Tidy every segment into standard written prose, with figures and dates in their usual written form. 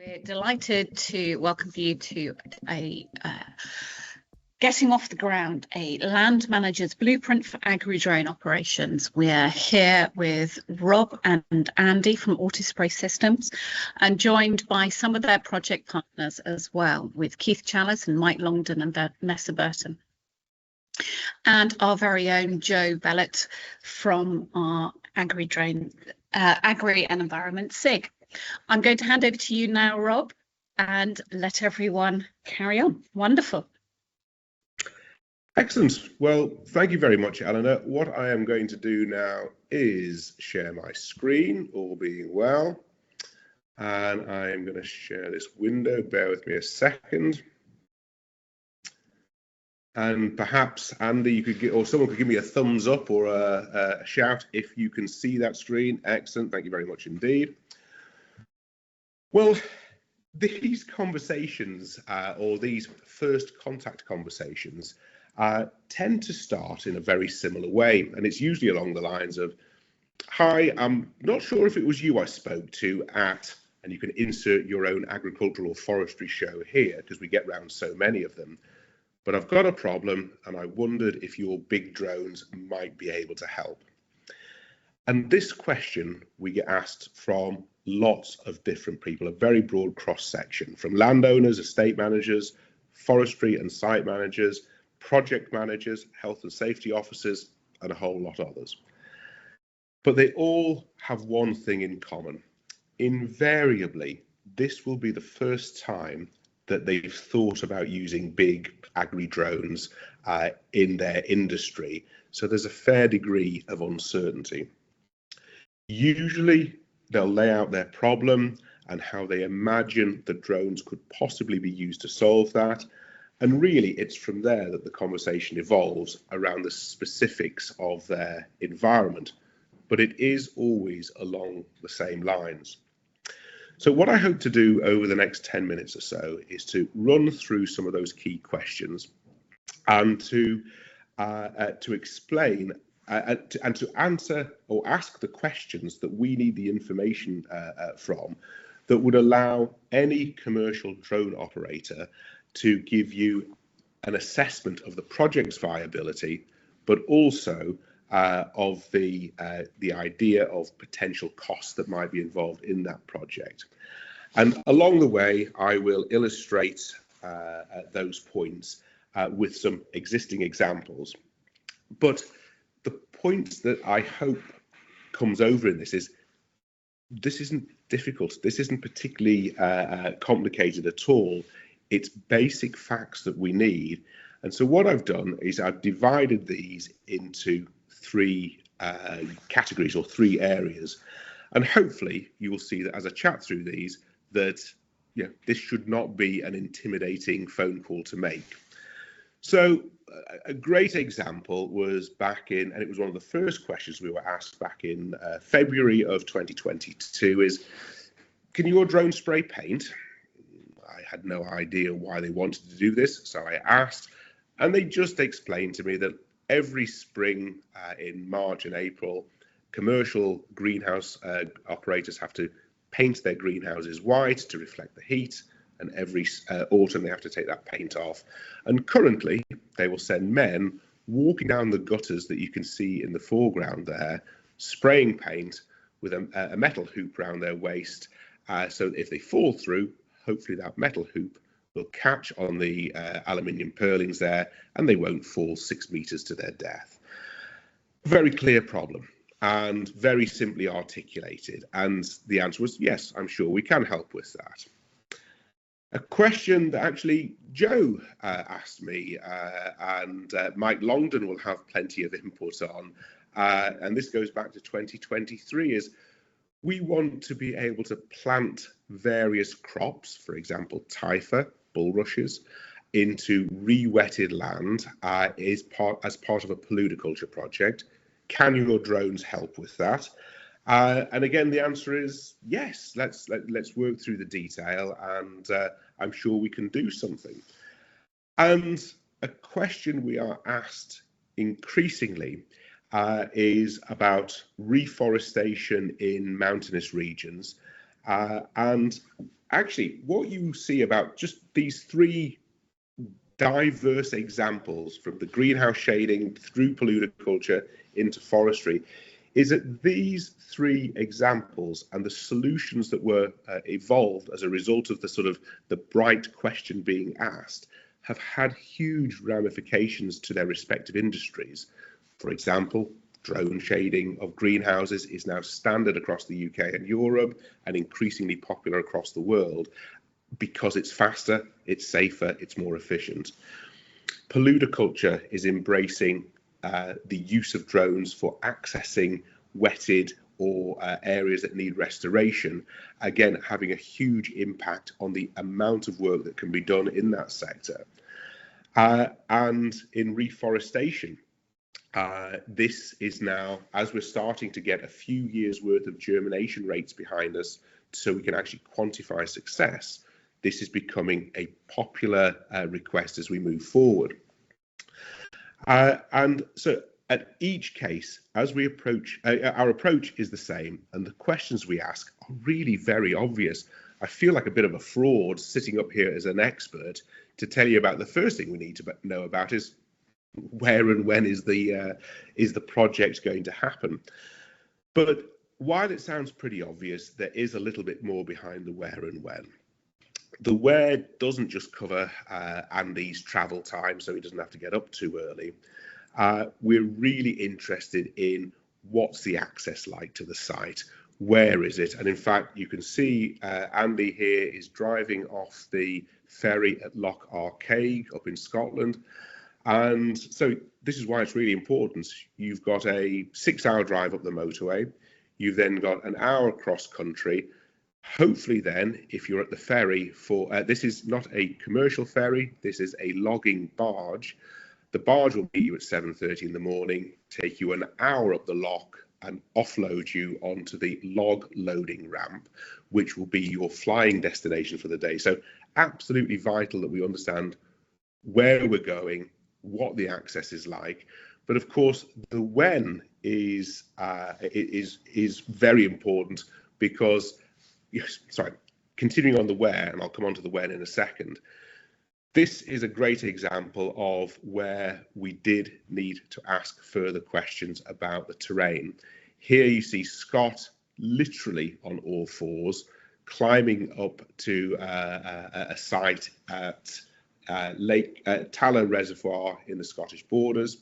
We're delighted to welcome you to a getting off the ground, a land manager's blueprint for Agri-Drone operations. We're here with Rob and Andy from Auto-Spray Systems and joined by some of their project partners as well, with Keith Challis and Mike Longden and Vanessa Burton. And our very own Joe Bellett from our Agri-Drone, Agri-Environment SIG. I'm going to hand over to you now, Rob, and let everyone carry on. Wonderful. Excellent. Well, thank you very much, Eleanor. What I am going to do now is share my screen, all being well. And I am going to share this window. Bear with me a second. And perhaps, Andy, you could get, or someone could give me a thumbs up or a shout if you can see that screen. Excellent. Thank you very much indeed. Well, these conversations or these first contact conversations tend to start in a very similar way. And it's usually along the lines of, hi, I'm not sure if it was you I spoke to at, and you can insert your own agricultural or forestry show here because we get round so many of them. But I've got a problem and I wondered if your big drones might be able to help. And this question we get asked from lots of different people, a very broad cross section, from landowners, estate managers, forestry and site managers, project managers, health and safety officers, and a whole lot of others. But they all have one thing in common. Invariably, this will be the first time that they've thought about using big agri-drones in their industry. So there's a fair degree of uncertainty. Usually, they'll lay out their problem and how they imagine the drones could possibly be used to solve that. And really, it's from there that the conversation evolves around the specifics of their environment. But it is always along the same lines. So what I hope to do over the next 10 minutes or so is to run through some of those key questions and to explain and to answer or ask the questions that we need the information from that would allow any commercial drone operator to give you an assessment of the project's viability, but also of the idea of potential costs that might be involved in that project. And along the way, I will illustrate those points with some existing examples. But the point that I hope comes over in this is, this isn't difficult. This isn't particularly complicated at all. It's basic facts that we need. And so what I've done is I've divided these into three categories or three areas. And hopefully you will see that as I chat through these, that this should not be an intimidating phone call to make. So a great example was back in, and it was one of the first questions we were asked back in February of 2022 is, can your drone spray paint? I had no idea why they wanted to do this, so I asked, and they just explained to me that every spring in March and April, commercial greenhouse operators have to paint their greenhouses white to reflect the heat, and every autumn they have to take that paint off. And currently, they will send men walking down the gutters that you can see in the foreground there, spraying paint with a metal hoop around their waist, so that if they fall through, hopefully that metal hoop will catch on the aluminium purlins there, and they won't fall 6 meters to their death. Very clear problem, and very simply articulated. And the answer was, yes, I'm sure we can help with that. A question that actually Joe asked me, and Mike Longden will have plenty of input on, and this goes back to 2023, is we want to be able to plant various crops, for example, typha, bulrushes, into re-wetted land as part of a paludiculture project. Can your drones help with that? And again, the answer is yes. Let's work through the detail, and I'm sure we can do something. And a question we are asked increasingly is about reforestation in mountainous regions, and actually, what you see about just these three diverse examples, from the greenhouse shading through polluter into forestry, is that these three examples and the solutions that were evolved as a result of the bright question being asked have had huge ramifications to their respective industries. For example, drone shading of greenhouses is now standard across the UK and Europe and increasingly popular across the world because it's faster, it's safer, it's more efficient. Polluter is embracing the use of drones for accessing wetted or areas that need restoration, again having a huge impact on the amount of work that can be done in that sector. And in reforestation, this is now, as we're starting to get a few years worth of germination rates behind us so we can actually quantify success, this is becoming a popular request as we move forward. And so at each case, as we approach, our approach is the same, and the questions we ask are really very obvious. I feel like a bit of a fraud sitting up here as an expert to tell you about the first thing we need to know about is where and when is the project going to happen. But while it sounds pretty obvious, there is a little bit more behind the where and when. The where doesn't just cover Andy's travel time, so he doesn't have to get up too early. We're really interested in what's the access like to the site, where is it? And in fact, you can see Andy here is driving off the ferry at Loch Arkaig up in Scotland. And so this is why it's really important. You've got a 6-hour drive up the motorway. You've then got an hour cross country. Hopefully then, if you're at the ferry for, this is not a commercial ferry, this is a logging barge. The barge will meet you at 7:30 in the morning, take you an hour up the loch and offload you onto the log loading ramp, which will be your flying destination for the day. So absolutely vital that we understand where we're going, what the access is like. But of course, the when is very important because, continuing on the where, and I'll come on to the when in a second, this is a great example of where we did need to ask further questions about the terrain. Here you see Scott literally on all fours, climbing up to a site at Lake Tallow Reservoir in the Scottish borders.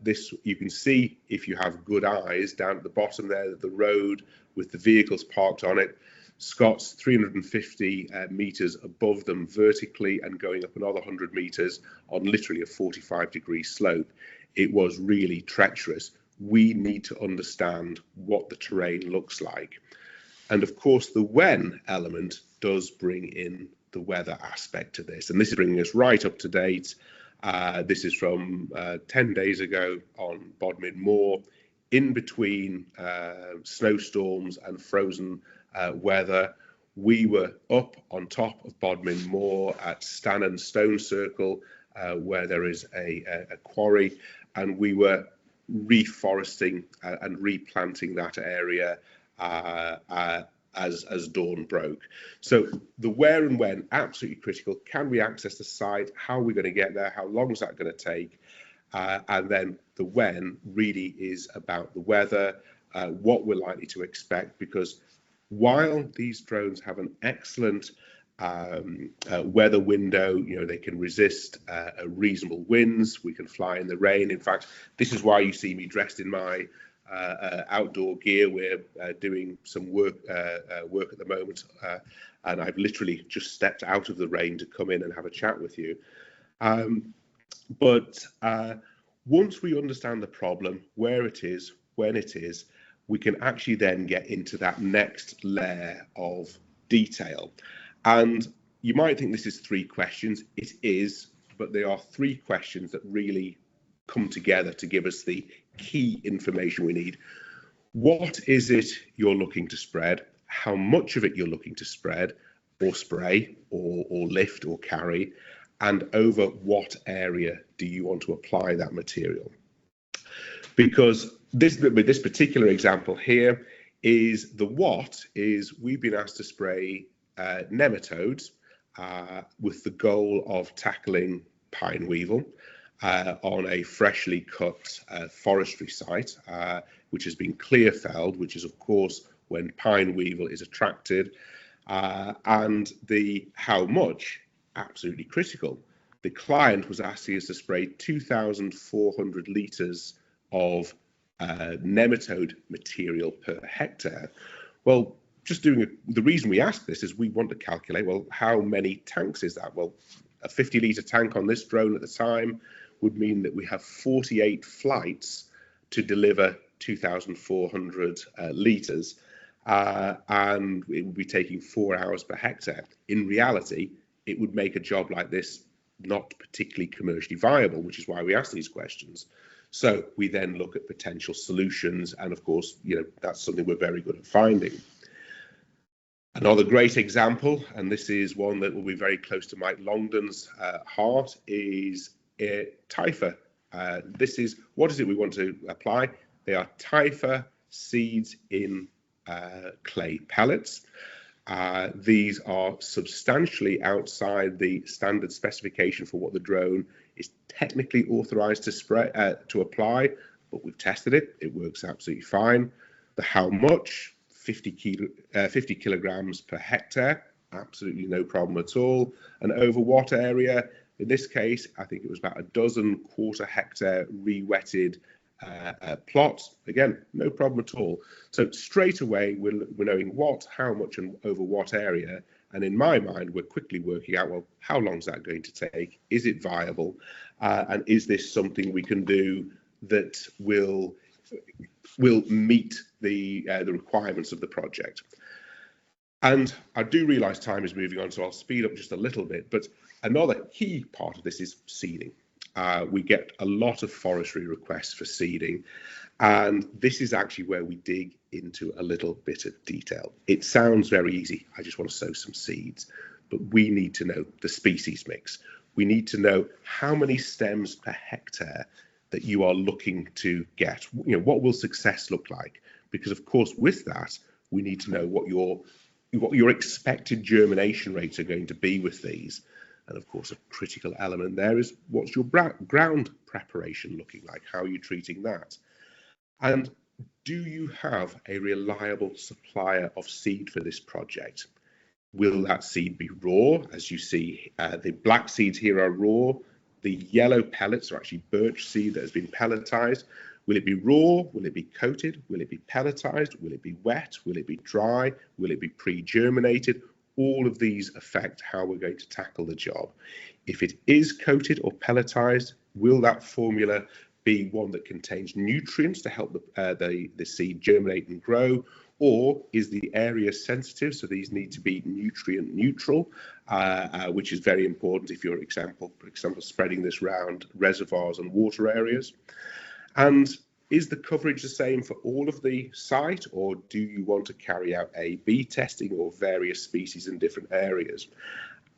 This you can see, if you have good eyes, down at the bottom there, the road with the vehicles parked on it. Scott's 350 metres above them vertically and going up another 100 metres on literally a 45-degree slope. It was really treacherous. We need to understand what the terrain looks like. And of course, the when element does bring in the weather aspect to this. And this is bringing us right up to date. This is from 10 days ago on Bodmin Moor. In between snowstorms and frozen weather, we were up on top of Bodmin Moor at Stannon Stone Circle, where there is a quarry, and we were reforesting and replanting that area as dawn broke. So the where and when, absolutely critical. Can we access the site? How are we going to get there? How long is that going to take? And then the when really is about the weather, what we're likely to expect, because while these drones have an excellent weather window, they can resist reasonable winds, we can fly in the rain. In fact, this is why you see me dressed in my outdoor gear. We're doing some work at the moment, and I've literally just stepped out of the rain to come in and have a chat with you. But once we understand the problem, where it is, when it is, we can actually then get into that next layer of detail. And you might think this is 3 questions. It is, but they are 3 questions that really come together to give us the key information we need. What is it you're looking to spread? How much of it you're looking to spread or spray or lift or carry? And over what area do you want to apply that material? Because with this particular example here is the what is we've been asked to spray nematodes with the goal of tackling pine weevil on a freshly cut forestry site, which has been clear felled, which is of course when pine weevil is attracted, and the how much, absolutely critical. The client was asking us to spray 2,400 litres of nematode material per hectare. Well, the reason we ask this is we want to calculate, well, how many tanks is that? Well, a 50-litre tank on this drone at the time would mean that we have 48 flights to deliver 2,400 litres, and it would be taking 4 hours per hectare. In reality, it would make a job like this not particularly commercially viable, which is why we ask these questions. So we then look at potential solutions, and of course, that's something we're very good at finding. Another great example, and this is one that will be very close to Mike Longden's heart, is TIFA. What is it we want to apply? They are TIFA seeds in clay pellets. These are substantially outside the standard specification for what the drone is technically authorized to apply, but we've tested it. It works absolutely fine. The how much, 50 kilograms per hectare, absolutely no problem at all. And over what area? In this case, I think it was about a dozen quarter-hectare re-wetted plots. Again, no problem at all. So straight away, we're knowing what, how much, and over what area. And in my mind, we're quickly working out, well, how long is that going to take? Is it viable? And is this something we can do that will meet the requirements of the project? And I do realise time is moving on, so I'll speed up just a little bit. But another key part of this is seeding. We get a lot of forestry requests for seeding, and this is actually where we dig into a little bit of detail. It sounds very easy. I just want to sow some seeds, but we need to know the species mix. We need to know how many stems per hectare that you are looking to get. What will success look like? Because of course, with that, we need to know what your expected germination rates are going to be with these. And of course, a critical element there is what's your ground preparation looking like? How are you treating that? And do you have a reliable supplier of seed for this project? Will that seed be raw? As you see, the black seeds here are raw. The yellow pellets are actually birch seed that has been pelletized. Will it be raw? Will it be coated? Will it be pelletized? Will it be wet? Will it be dry? Will it be pre-germinated? All of these affect how we're going to tackle the job. If it is coated or pelletized, will that formula be one that contains nutrients to help the seed germinate and grow? Or is the area sensitive? So these need to be nutrient neutral, which is very important if you're, for example, spreading this around reservoirs and water areas. And is the coverage the same for all of the site, or do you want to carry out A/B testing or various species in different areas?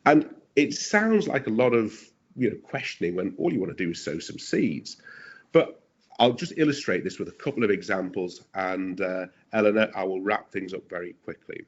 And it sounds like a lot of questioning when all you want to do is sow some seeds. But I'll just illustrate this with a couple of examples, and Eleanor, I will wrap things up very quickly.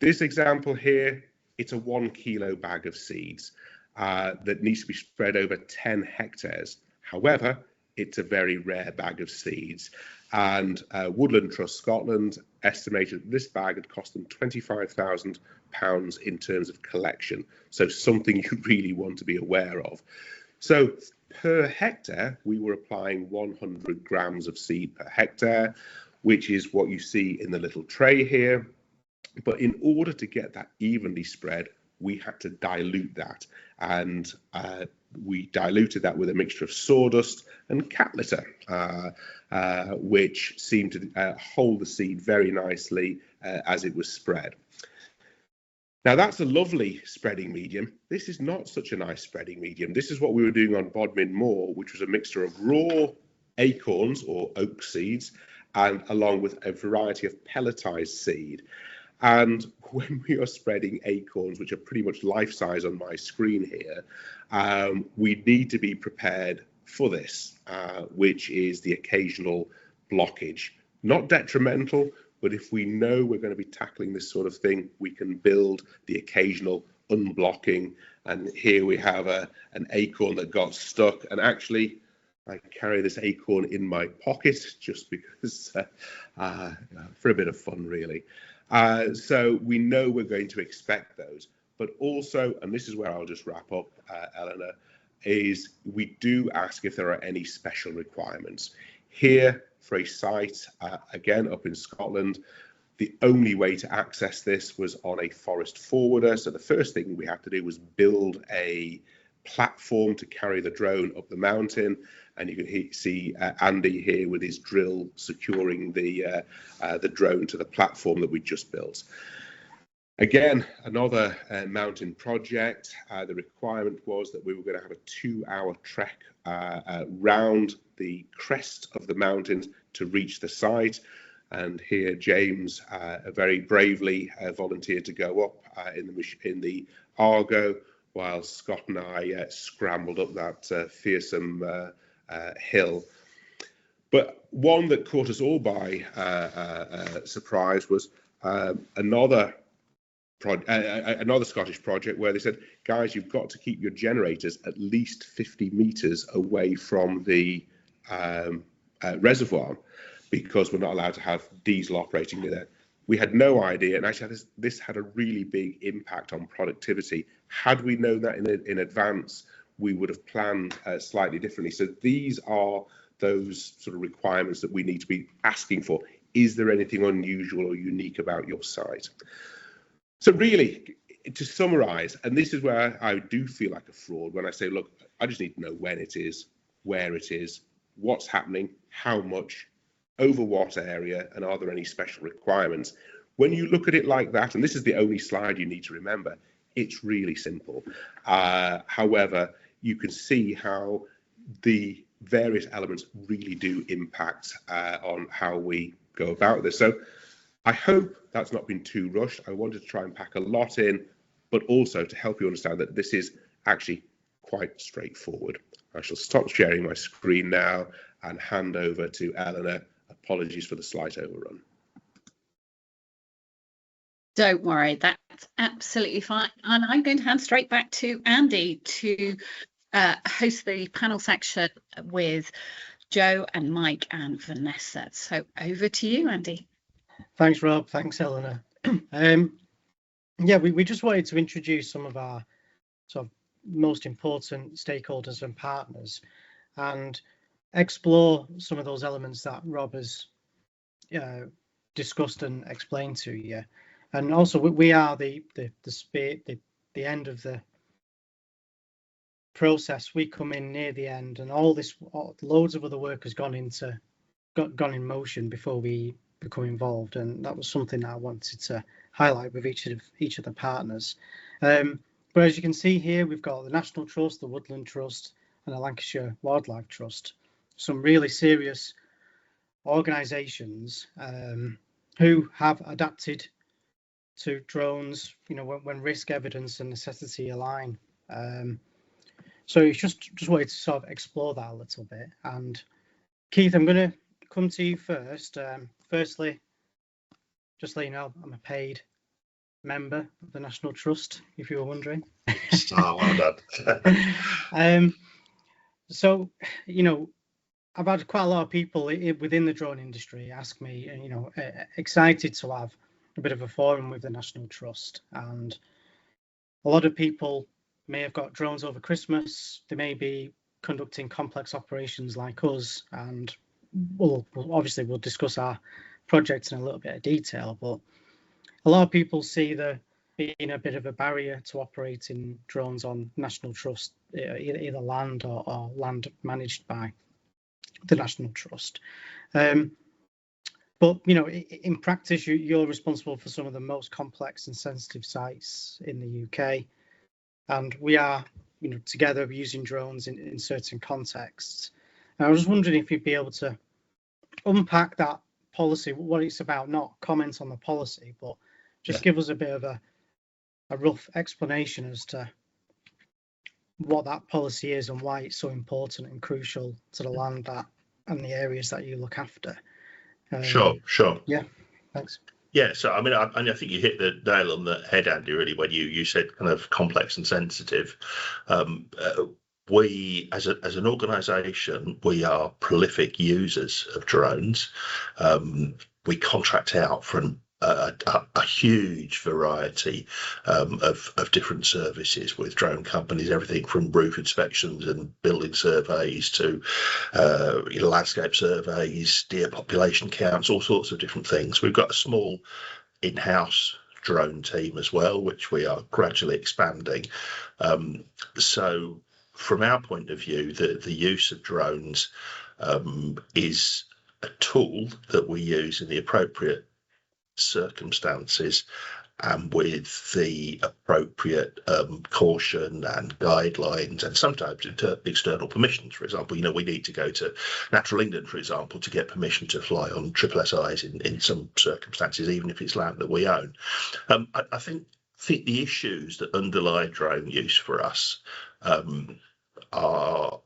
This example here, it's a 1 kilo bag of seeds that needs to be spread over 10 hectares. However, it's a very rare bag of seeds, and Woodland Trust Scotland estimated that this bag had cost them £25,000 in terms of collection. So something you really want to be aware of. So per hectare, we were applying 100 grams of seed per hectare, which is what you see in the little tray here. But in order to get that evenly spread, we had to dilute that, and we diluted that with a mixture of sawdust and cat litter, which seemed to hold the seed very nicely as it was spread. Now that's a lovely spreading medium. This is not such a nice spreading medium. This is what we were doing on Bodmin Moor, which was a mixture of raw acorns or oak seeds, and along with a variety of pelletized seed. And when we are spreading acorns, which are pretty much life size on my screen here, we need to be prepared for this, which is the occasional blockage. Not detrimental, but But if we know we're going to be tackling this sort of thing, we can build the occasional unblocking. And here we have an acorn that got stuck. And actually, I carry this acorn in my pocket just because for a bit of fun, really. So we know we're going to expect those. But also, and this is where I'll just wrap up, Eleanor, is we do ask if there are any special requirements. Here, for a site, again, up in Scotland, the only way to access this was on a forest forwarder. So the first thing we had to do was build a platform to carry the drone up the mountain. And you can see Andy here with his drill securing the drone to the platform that we just built. Again, another mountain project. The requirement was that we were going to have a 2-hour trek round the crest of the mountains to reach the site. And here, James very bravely volunteered to go up in the Argo, while Scott and I scrambled up that fearsome hill. But one that caught us all by surprise was another Scottish project where they said, guys, you've got to keep your generators at least 50 meters away from the reservoir, because we're not allowed to have diesel operating near there. We had no idea, and actually this had a really big impact on productivity. Had we known that in advance, we would have planned slightly differently. So these are those sort of requirements that we need to be asking for. Is there anything unusual or unique about your site? So really, to summarize, and this is where I do feel like a fraud when I say, look, I just need to know when it is, where it is, what's happening, how much, over what area, and are there any special requirements? When you look at it like that, and this is the only slide you need to remember, it's really simple. However, you can see how the various elements really do impact on how we go about this. So I hope that's not been too rushed. I wanted to try and pack a lot in, but also to help you understand that this is actually quite straightforward. I shall stop sharing my screen now and hand over to Eleanor. Apologies for the slight overrun. Don't worry, that's absolutely fine. And I'm going to hand straight back to Andy to host the panel section with Joe and Mike and Vanessa. So over to you, Andy. Thanks, Rob. Thanks, Eleanor. Yeah, we just wanted to introduce some of our sort of most important stakeholders and partners and explore some of those elements that Rob has discussed and explained to you. And also, we are the end of the process. We come in near the end, and loads of other work has gone in motion before we become involved, and that was something that I wanted to highlight with each of the partners. But as you can see here, we've got the National Trust, the Woodland Trust, and the Lancashire Wildlife Trust. Some really serious organisations who have adapted to drones, when risk evidence and necessity align. So it's just wanted to sort of explore that a little bit. And Keith, I'm going to come to you first. Firstly, just to let you know, I'm a paid member of the National Trust, if you were wondering. Oh, well done. So, I've had quite a lot of people within the drone industry ask me, excited to have a bit of a forum with the National Trust. And a lot of people may have got drones over Christmas. They may be conducting complex operations like us, and we'll discuss our project in a little bit of detail. But a lot of people see there being a bit of a barrier to operating drones on National Trust, either land or land managed by the National Trust. But in practice, you're responsible for some of the most complex and sensitive sites in the UK, and we are, together using drones in certain contexts. And I was wondering if you'd be able to unpack that policy, what it's about, not comment on the policy, but just give us a bit of a rough explanation as to what that policy is and why it's so important and crucial to the land and the areas that you look after. Sure. Yeah. Thanks. Yeah, so I mean, I think you hit the nail on the head, Andy, really, when you said kind of complex and sensitive. We, as an organisation, we are prolific users of drones. We contract out from a huge variety of different services with drone companies, everything from roof inspections and building surveys to landscape surveys, deer population counts, all sorts of different things. We've got a small in-house drone team as well, which we are gradually expanding. So from our point of view, the use of drones is a tool that we use in the appropriate circumstances and with the appropriate caution and guidelines, and sometimes external permissions. For example, we need to go to Natural England, for example, to get permission to fly on SSIs in some circumstances, even if it's land that we own. I think the issues that underlie drone use for us are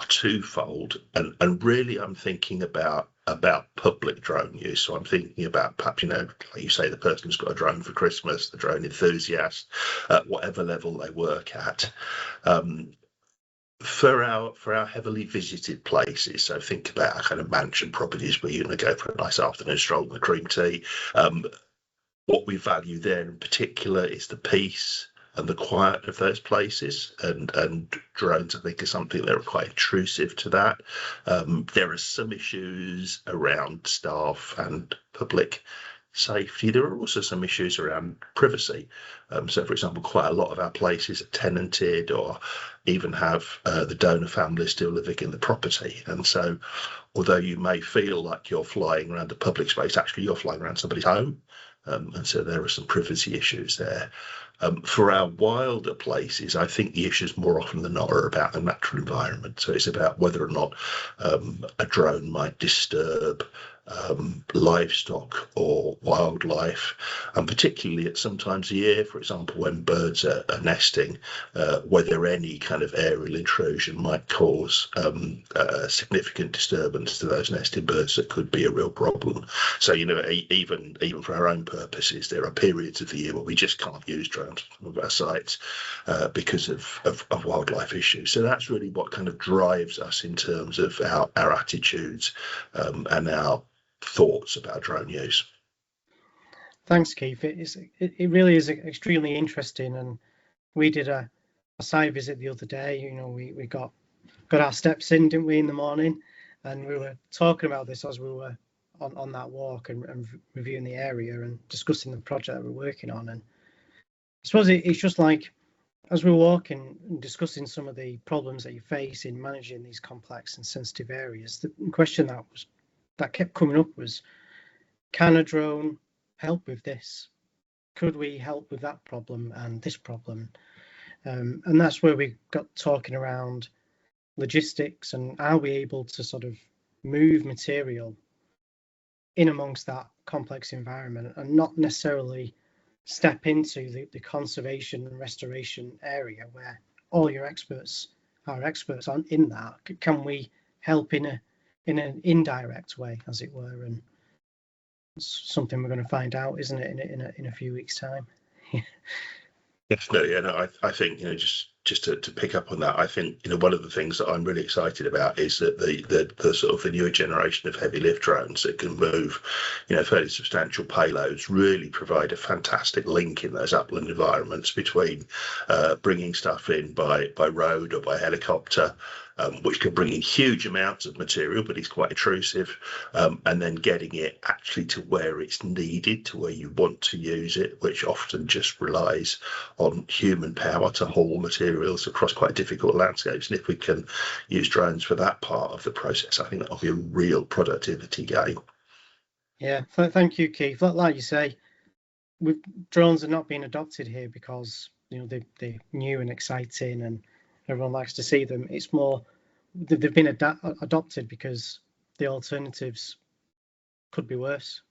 twofold, and really I'm thinking about public drone use. So I'm thinking about perhaps, like you say, the person who's got a drone for Christmas, the drone enthusiast, at whatever level they work at. For our heavily visited places, so think about our kind of mansion properties where you're going to go for a nice afternoon stroll and a cream tea. What we value there in particular is the peace and the quiet of those places, and drones, I think, is something that are quite intrusive to that. There are some issues around staff and public safety. There are also some issues around privacy. So, for example, quite a lot of our places are tenanted or even have the donor family still living in the property. And so, although you may feel like you're flying around a public space, actually you're flying around somebody's home. And so there are some privacy issues there. For our wilder places, I think the issues more often than not are about the natural environment. So it's about whether or not a drone might disturb livestock or wildlife, and particularly at some times of year, for example, when birds are nesting, whether any kind of aerial intrusion might cause significant disturbance to those nesting birds that could be a real problem. So, even for our own purposes, there are periods of the year where we just can't use drones on some of our sites because of wildlife issues. So that's really what kind of drives us in terms of our attitudes and our thoughts about drone use. Thanks, Keith. It really is extremely interesting, and we did a site visit the other day. We got our steps in, didn't we, in the morning, and we were talking about this as we were on that walk and reviewing the area and discussing the project that we're working on. And I suppose it's just like, as we're walking and discussing some of the problems that you face in managing these complex and sensitive areas, the question that kept coming up was, can a drone help with this? Could we help with that problem and this problem? And that's where we got talking around logistics and are we able to sort of move material in amongst that complex environment and not necessarily step into the conservation and restoration area where all your experts aren't in that. Can we help in an indirect way, as it were? And it's something we're going to find out, isn't it, in a few weeks' time? Definitely, and I think just to pick up on that, I think one of the things that I'm really excited about is that the sort of the newer generation of heavy lift drones that can move fairly substantial payloads really provide a fantastic link in those upland environments between bringing stuff in by road or by helicopter, which can bring in huge amounts of material, but it's quite intrusive, and then getting it actually to where it's needed, to where you want to use it, which often just relies on human power to haul materials across quite difficult landscapes. And if we can use drones for that part of the process, I think that'll be a real productivity gain. Yeah, thank you, Keith. Like you say, drones are not being adopted here because they're new and exciting and everyone likes to see them. It's more they've been adopted because the alternatives could be worse.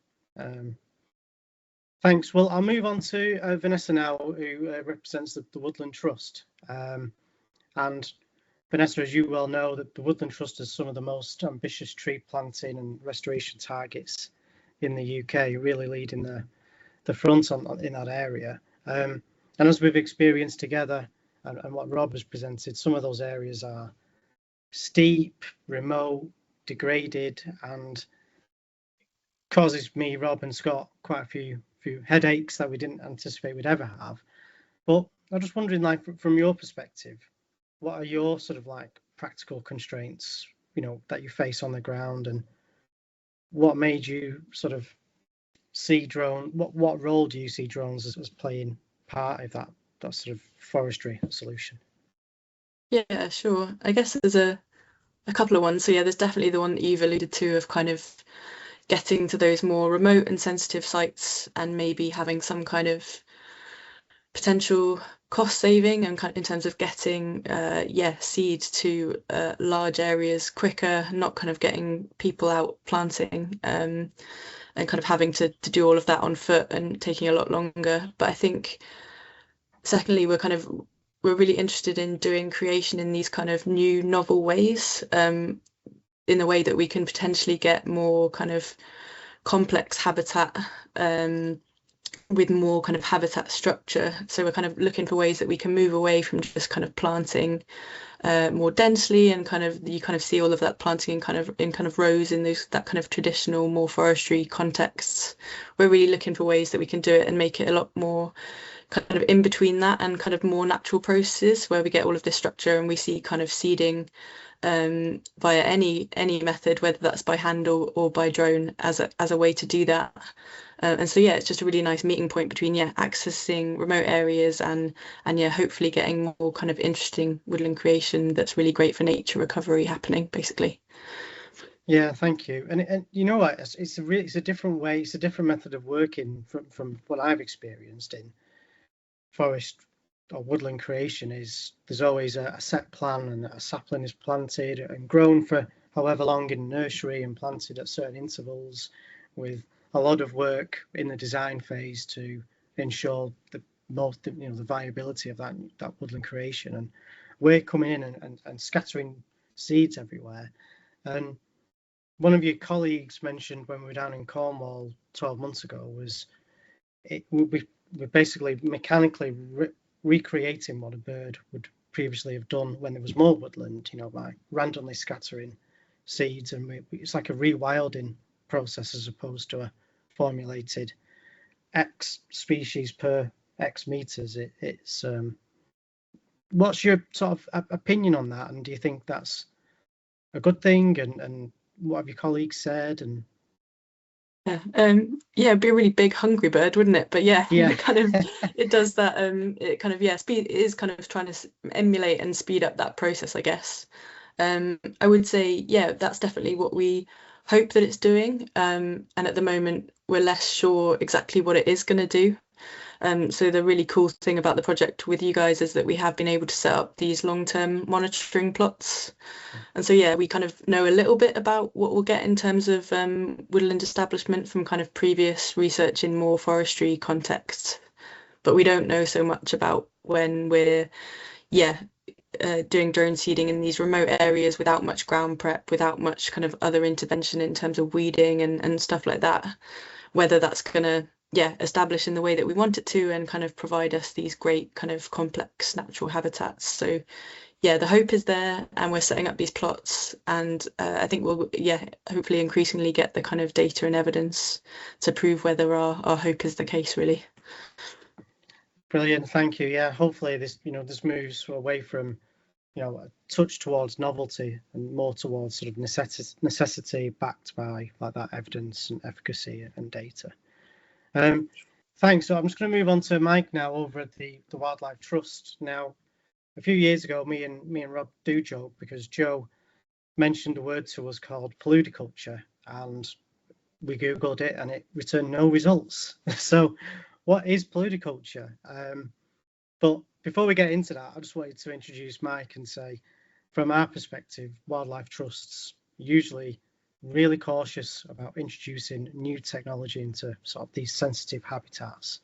Thanks. Well, I'll move on to Vanessa now, who represents the Woodland Trust. And Vanessa, as you well know, that the Woodland Trust has some of the most ambitious tree planting and restoration targets in the UK, really leading the front in that area. And as we've experienced together, and what Rob has presented, some of those areas are steep, remote, degraded, and causes me, Rob, and Scott quite a few headaches that we didn't anticipate we'd ever have. But I'm just wondering, like, from your perspective, what are your sort of like practical constraints, you know, that you face on the ground, and what made you sort of see drone? What role do you see drones as playing part of that sort of forestry solution? Yeah, sure. I guess there's a couple of ones. So yeah, there's definitely the one that you've alluded to of kind of getting to those more remote and sensitive sites and maybe having some kind of potential cost saving and kind of in terms of getting seed to large areas quicker, not kind of getting people out planting and kind of having to do all of that on foot and taking a lot longer. But I think secondly, we're really interested in doing creation in these kind of new novel ways, in the way that we can potentially get more kind of complex habitat with more kind of habitat structure. So we're kind of looking for ways that we can move away from just kind of planting more densely, and kind of you kind of see all of that planting in kind of rows in that kind of traditional more forestry contexts. We're really looking for ways that we can do it and make it a lot more kind of in between that and kind of more natural processes where we get all of this structure and we see kind of seeding via any method, whether that's by hand or by drone, as a way to do that. And so yeah, it's just a really nice meeting point between accessing remote areas and hopefully getting more kind of interesting woodland creation that's really great for nature recovery happening, basically. Yeah, thank you. And you know what, it's a different way, it's a different method of working from what I've experienced in forest or woodland creation. Is there's always a set plan, and a sapling is planted and grown for however long in nursery and planted at certain intervals, with a lot of work in the design phase to ensure the viability of that woodland creation. And we're coming in and scattering seeds everywhere. And one of your colleagues mentioned when we were down in Cornwall 12 months ago was we're basically mechanically recreating what a bird would previously have done when there was more woodland, you know, by randomly scattering seeds, and it's like a rewilding process as opposed to a formulated X species per X meters. It's what's your sort of opinion on that, and do you think that's a good thing, and what have your colleagues said? And it'd be a really big hungry bird, wouldn't it? But yeah. It kind of it does that. It kind of it is kind of trying to emulate and speed up that process, I guess. I would say that's definitely what we hope that it's doing. And at the moment we're less sure exactly what it is going to do. So the really cool thing about the project with you guys is that we have been able to set up these long-term monitoring plots. And so, we kind of know a little bit about what we'll get in terms of woodland establishment from kind of previous research in more forestry contexts. But we don't know so much about when we're, doing drone seeding in these remote areas without much ground prep, without much kind of other intervention in terms of weeding and stuff like that, whether that's going to establish in the way that we want it to and kind of provide us these great kind of complex natural habitats. So the hope is there, and we're setting up these plots, and I think we'll hopefully increasingly get the kind of data and evidence to prove whether our hope is the case, really. Brilliant, thank you. Hopefully this moves away from a touch towards novelty and more towards sort of necessity backed by like that evidence and efficacy and data. Thanks. So I'm just going to move on to Mike now over at the Wildlife Trust. Now, a few years ago, me and Rob do joke because Joe mentioned a word to us called polyculture, and we googled it and it returned no results. So what is polyculture? But before we get into that, I just wanted to introduce Mike and say, from our perspective, Wildlife Trusts usually really cautious about introducing new technology into sort of these sensitive habitats.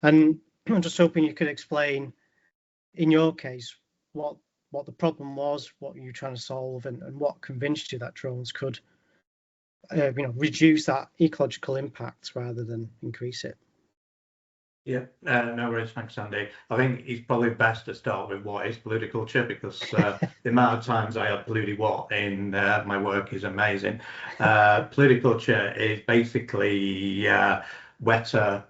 And I'm just hoping you could explain, in your case, what the problem was, what you were trying to solve, and what convinced you that drones could reduce that ecological impact rather than increase it. Yeah, no worries. Thanks, Andy. I think it's probably best to start with what is polludiculture, because the amount of times I have polluted what in my work is amazing. Polludiculture is basically wetter,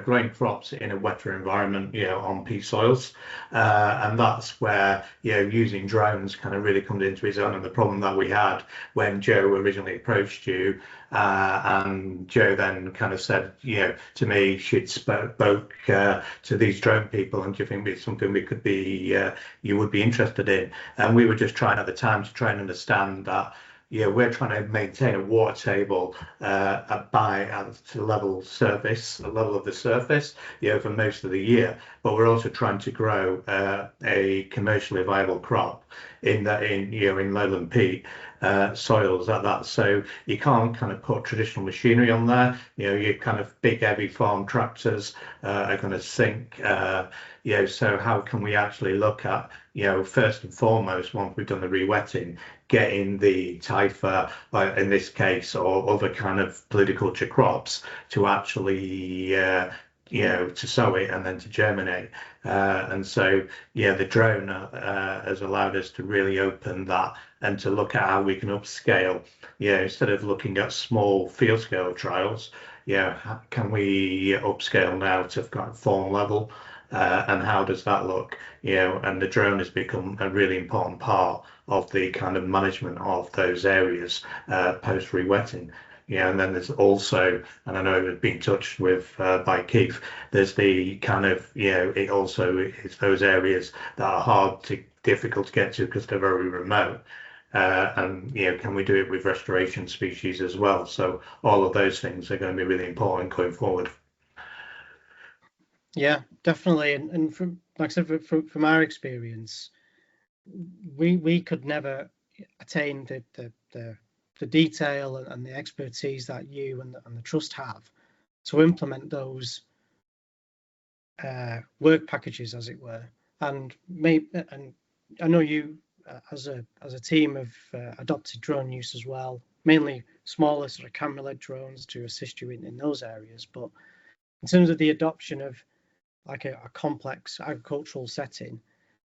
growing crops in a wetter environment, on peat soils, and that's where using drones kind of really comes into its own. And the problem that we had when Joe originally approached you, and Joe then kind of said, to me, she'd spoke to these drone people, and do you think it's something we could be, you would be interested in? And we were just trying at the time to try and understand that. We're trying to maintain a water table to the level of the surface, for most of the year. But we're also trying to grow a commercially viable crop in lowland peat soils at that. So you can't kind of put traditional machinery on there. Your kind of big heavy farm tractors are going to sink. So how can we actually look at, first and foremost, once we've done the re-wetting, getting the typha, in this case, or other kind of polludiculture crops to actually, to sow it and then to germinate. And so, the drone has allowed us to really open that and to look at how we can upscale, instead of looking at small field scale trials, can we upscale now to kind of farm level? And how does that look? And the drone has become a really important part of the kind of management of those areas post re-wetting. And then there's also, and I know it was being touched with by Keith, there's the kind of, it also is those areas that are difficult to get to because they're very remote. And can we do it with restoration species as well? So all of those things are going to be really important going forward. Yeah, definitely. And from, like I said, from our experience, we could never attain the detail and the expertise that you and the trust have to implement those work packages, as it were. And I know you, as a team, have adopted drone use as well, mainly smaller sort of camera-led drones to assist you in those areas. But in terms of the adoption of like a complex agricultural setting,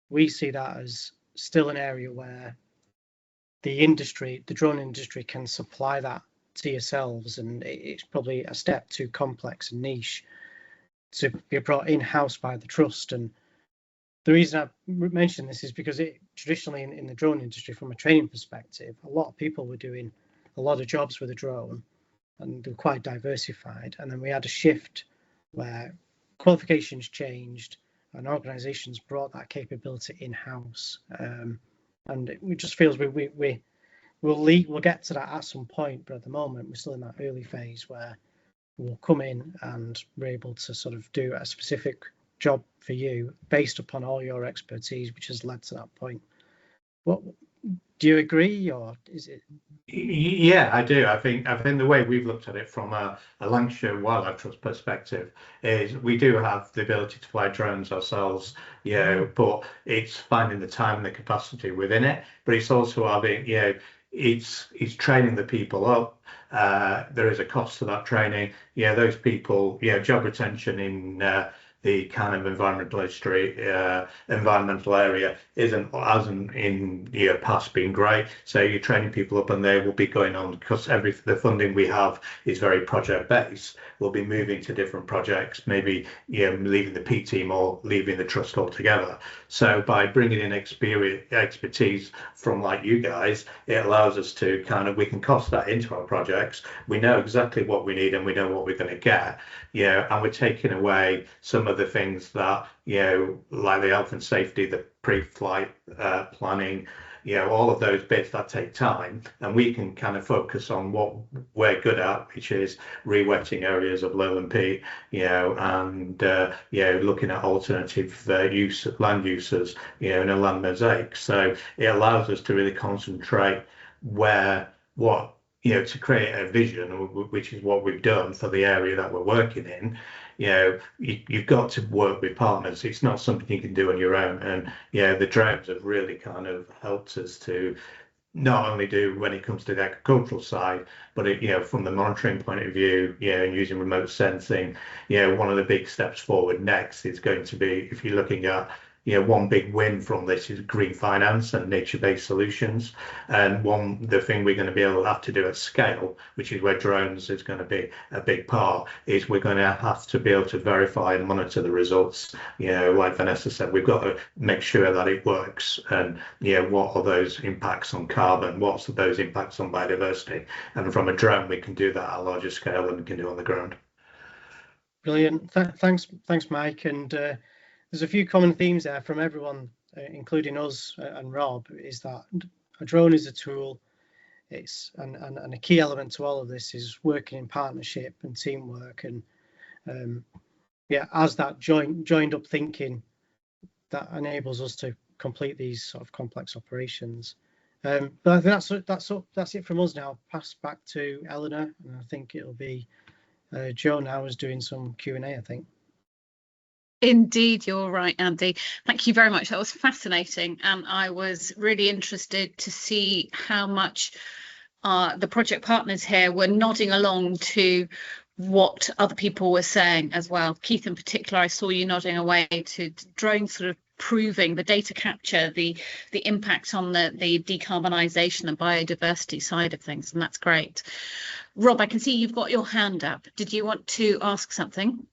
we see that as still an area where the drone industry can supply that to yourselves, and it's probably a step too complex and niche to be brought in-house by the trust. And the reason I mention this is because traditionally in the drone industry, from a training perspective, a lot of people were doing a lot of jobs with a drone, and they were quite diversified. And then we had a shift where qualifications changed and organizations brought that capability in-house, and it just feels we'll get to that at some point, but at the moment we're still in that early phase where we'll come in and we're able to sort of do a specific job for you based upon all your expertise, which has led to that point. What do you agree, or is it? Yeah, I do. I think the way we've looked at it from a Lancashire Wildlife Trust perspective is we do have the ability to fly drones ourselves, but it's finding the time and the capacity within it. But it's also having, it's training the people up. There is a cost to that training. Those people, job retention in the kind of environmental area hasn't in year past been great. So you're training people up, and they will be going on, because the funding we have is very project based. We'll be moving to different projects, maybe leaving the P team or leaving the trust altogether. So by bringing in expertise from like you guys, it allows us to we can cost that into our projects. We know exactly what we need and we know what we're going to get. And we're taking away some of the things that, like the health and safety, the pre-flight planning, all of those bits that take time, and we can kind of focus on what we're good at, which is re-wetting areas of lowland peat, and looking at alternative land uses, in a land mosaic. So it allows us to really concentrate to create a vision, which is what we've done for the area that we're working in. You've got to work with partners. It's not something you can do on your own. And the drones have really kind of helped us to not only do when it comes to the agricultural side, but from the monitoring point of view, and using remote sensing, one of the big steps forward next is going to be, if you're looking at, one big win from this is green finance and nature-based solutions. And the thing we're going to be able to have to do at scale, which is where drones is going to be a big part, is we're going to have to be able to verify and monitor the results. Like Vanessa said, we've got to make sure that it works. And what are those impacts on carbon? What's those impacts on biodiversity? And from a drone, we can do that at a larger scale than we can do on the ground. Brilliant. Thanks, Mike. And there's a few common themes there from everyone, including us and Rob, is that a drone is a tool. And a key element to all of this is working in partnership and teamwork. And as that joined up thinking that enables us to complete these sort of complex operations. But I think that's it from us now. Pass back to Eleanor, and I think it'll be Joe now is doing some Q&A, I think. Indeed, you're right, Andy. Thank you very much. That was fascinating. And I was really interested to see how much the project partners here were nodding along to what other people were saying as well. Keith, in particular, I saw you nodding away to drones sort of proving the data capture, the impact on the decarbonisation and biodiversity side of things. And that's great. Rob, I can see you've got your hand up. Did you want to ask something?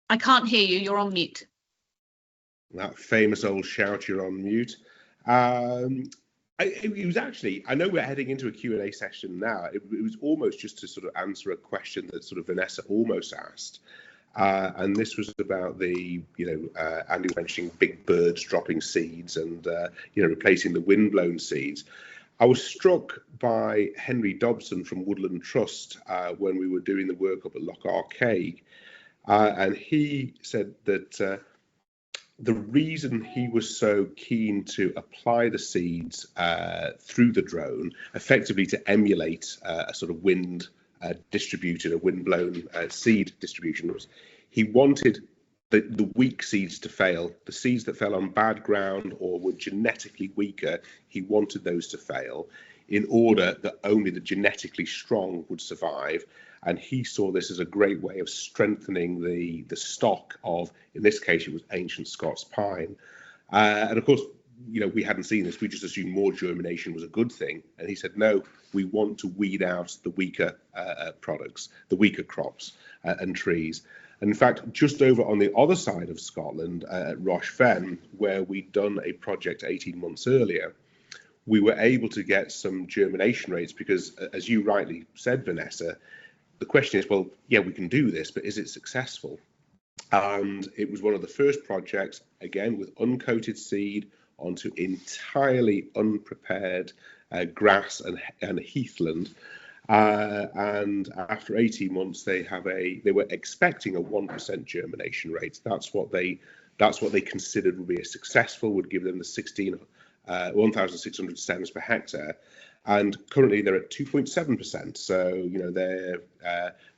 I can't hear you. You're on mute. That famous old shout, you're on mute. It was actually, I know we're heading into a Q&A session now. It was almost just to sort of answer a question that sort of Vanessa almost asked. And this was about the, Andy mentioning big birds dropping seeds and, replacing the windblown seeds. I was struck by Henry Dobson from Woodland Trust when we were doing the work up at Loch Arkaig. And he said that the reason he was so keen to apply the seeds through the drone, effectively to emulate a sort of wind distributed, a wind-blown seed distribution, was he wanted the weak seeds to fail. The seeds that fell on bad ground or were genetically weaker, he wanted those to fail in order that only the genetically strong would survive. And he saw this as a great way of strengthening the stock of, in this case, it was ancient Scots pine. And of course, we hadn't seen this. We just assumed more germination was a good thing. And he said, no, we want to weed out the weaker products, the weaker crops and trees. And in fact, just over on the other side of Scotland, at Roche Fen, where we'd done a project 18 months earlier, we were able to get some germination rates because, as you rightly said, Vanessa, the question is, well, yeah, we can do this, but is it successful? And it was one of the first projects, again, with uncoated seed onto entirely unprepared grass and heathland. And after 18 months, they were expecting a 1% germination rate. That's what they considered would be a successful, would give them the 1,600 stems per hectare. And currently they're at 2.7%. So,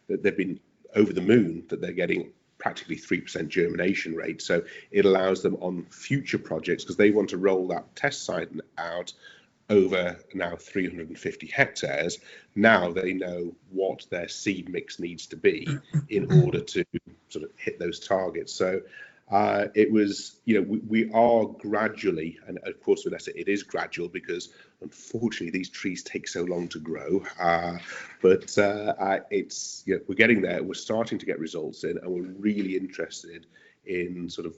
they've been over the moon that they're getting practically 3% germination rate. So it allows them on future projects, because they want to roll that test site out over now 350 hectares. Now they know what their seed mix needs to be in order to sort of hit those targets. So it was, we are gradually, and of course, Vanessa, it is gradual because unfortunately these trees take so long to grow. But it's, we're getting there. We're starting to get results in, and we're really interested in sort of,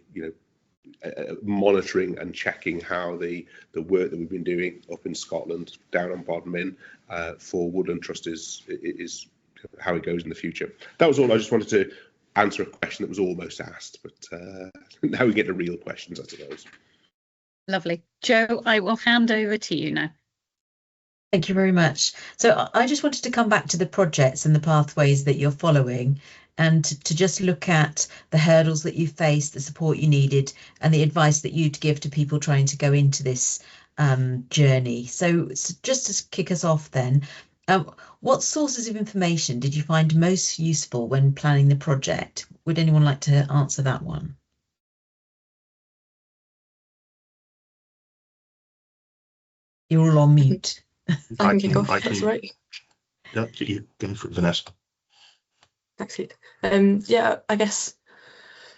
monitoring and checking how the work that we've been doing up in Scotland, down on Bodmin, for Woodland Trust is how it goes in the future. That was all. I just wanted to answer a question that was almost asked, but now we get to real questions, I suppose. Lovely. Joe, I will hand over to you now. Thank you very much. So I just wanted to come back to the projects and the pathways that you're following, and to just look at the hurdles that you faced, the support you needed, and the advice that you'd give to people trying to go into this journey. So just to kick us off then, what sources of information did you find most useful when planning the project? Would anyone like to answer that one? You're all on mute. I can kick off, that's all right. Yeah, you go for it, Vanessa. Thanks, Keith. Yeah, I guess,